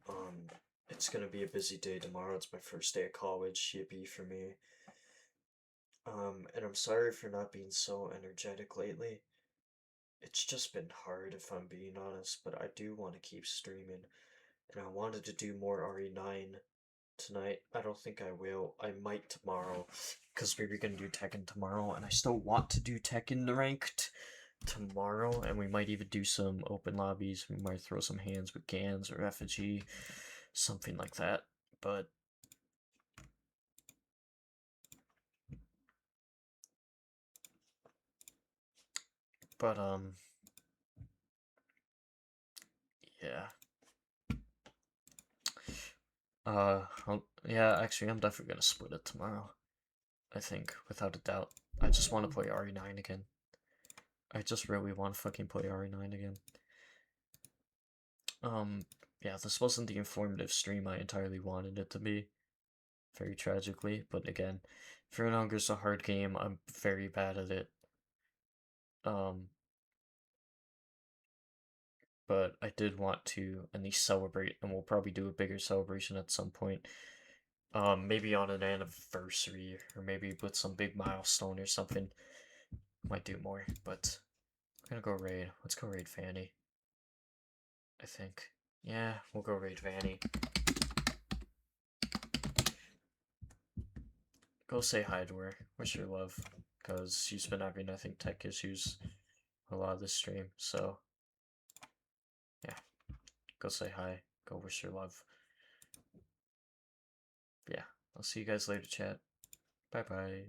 Um, it's gonna be a busy day tomorrow. It's my first day of college. Yippee for me. And I'm sorry for not being so energetic lately. It's just been hard if I'm being honest, but I do want to keep streaming. And I wanted to do more RE9 tonight. I don't think I will. I might tomorrow, because we were gonna do Tekken tomorrow, and I still want to do Tekken ranked tomorrow, and we might even do some open lobbies. We might throw some hands with Gans or Effigy, something like that. But yeah. Yeah, actually, I'm definitely gonna split it tomorrow. I think, without a doubt. I just want to play RE9 again. I just really want to fucking play RE9 again. Yeah, this wasn't the informative stream I entirely wanted it to be. Very tragically, but again, Fear Hunger's a hard game. I'm very bad at it. Um, but I did want to at least celebrate, and we'll probably do a bigger celebration at some point. Maybe on an anniversary, or maybe with some big milestone or something. Might do more, but we're gonna go raid. Let's go raid Fanny. I think. Yeah, we'll go raid Vanny. Go say hi to her. Wish her love. Because she's been having, I think, tech issues a lot of this stream. So, yeah. Go say hi. Go wish her love. Yeah. I'll see you guys later, chat. Bye bye.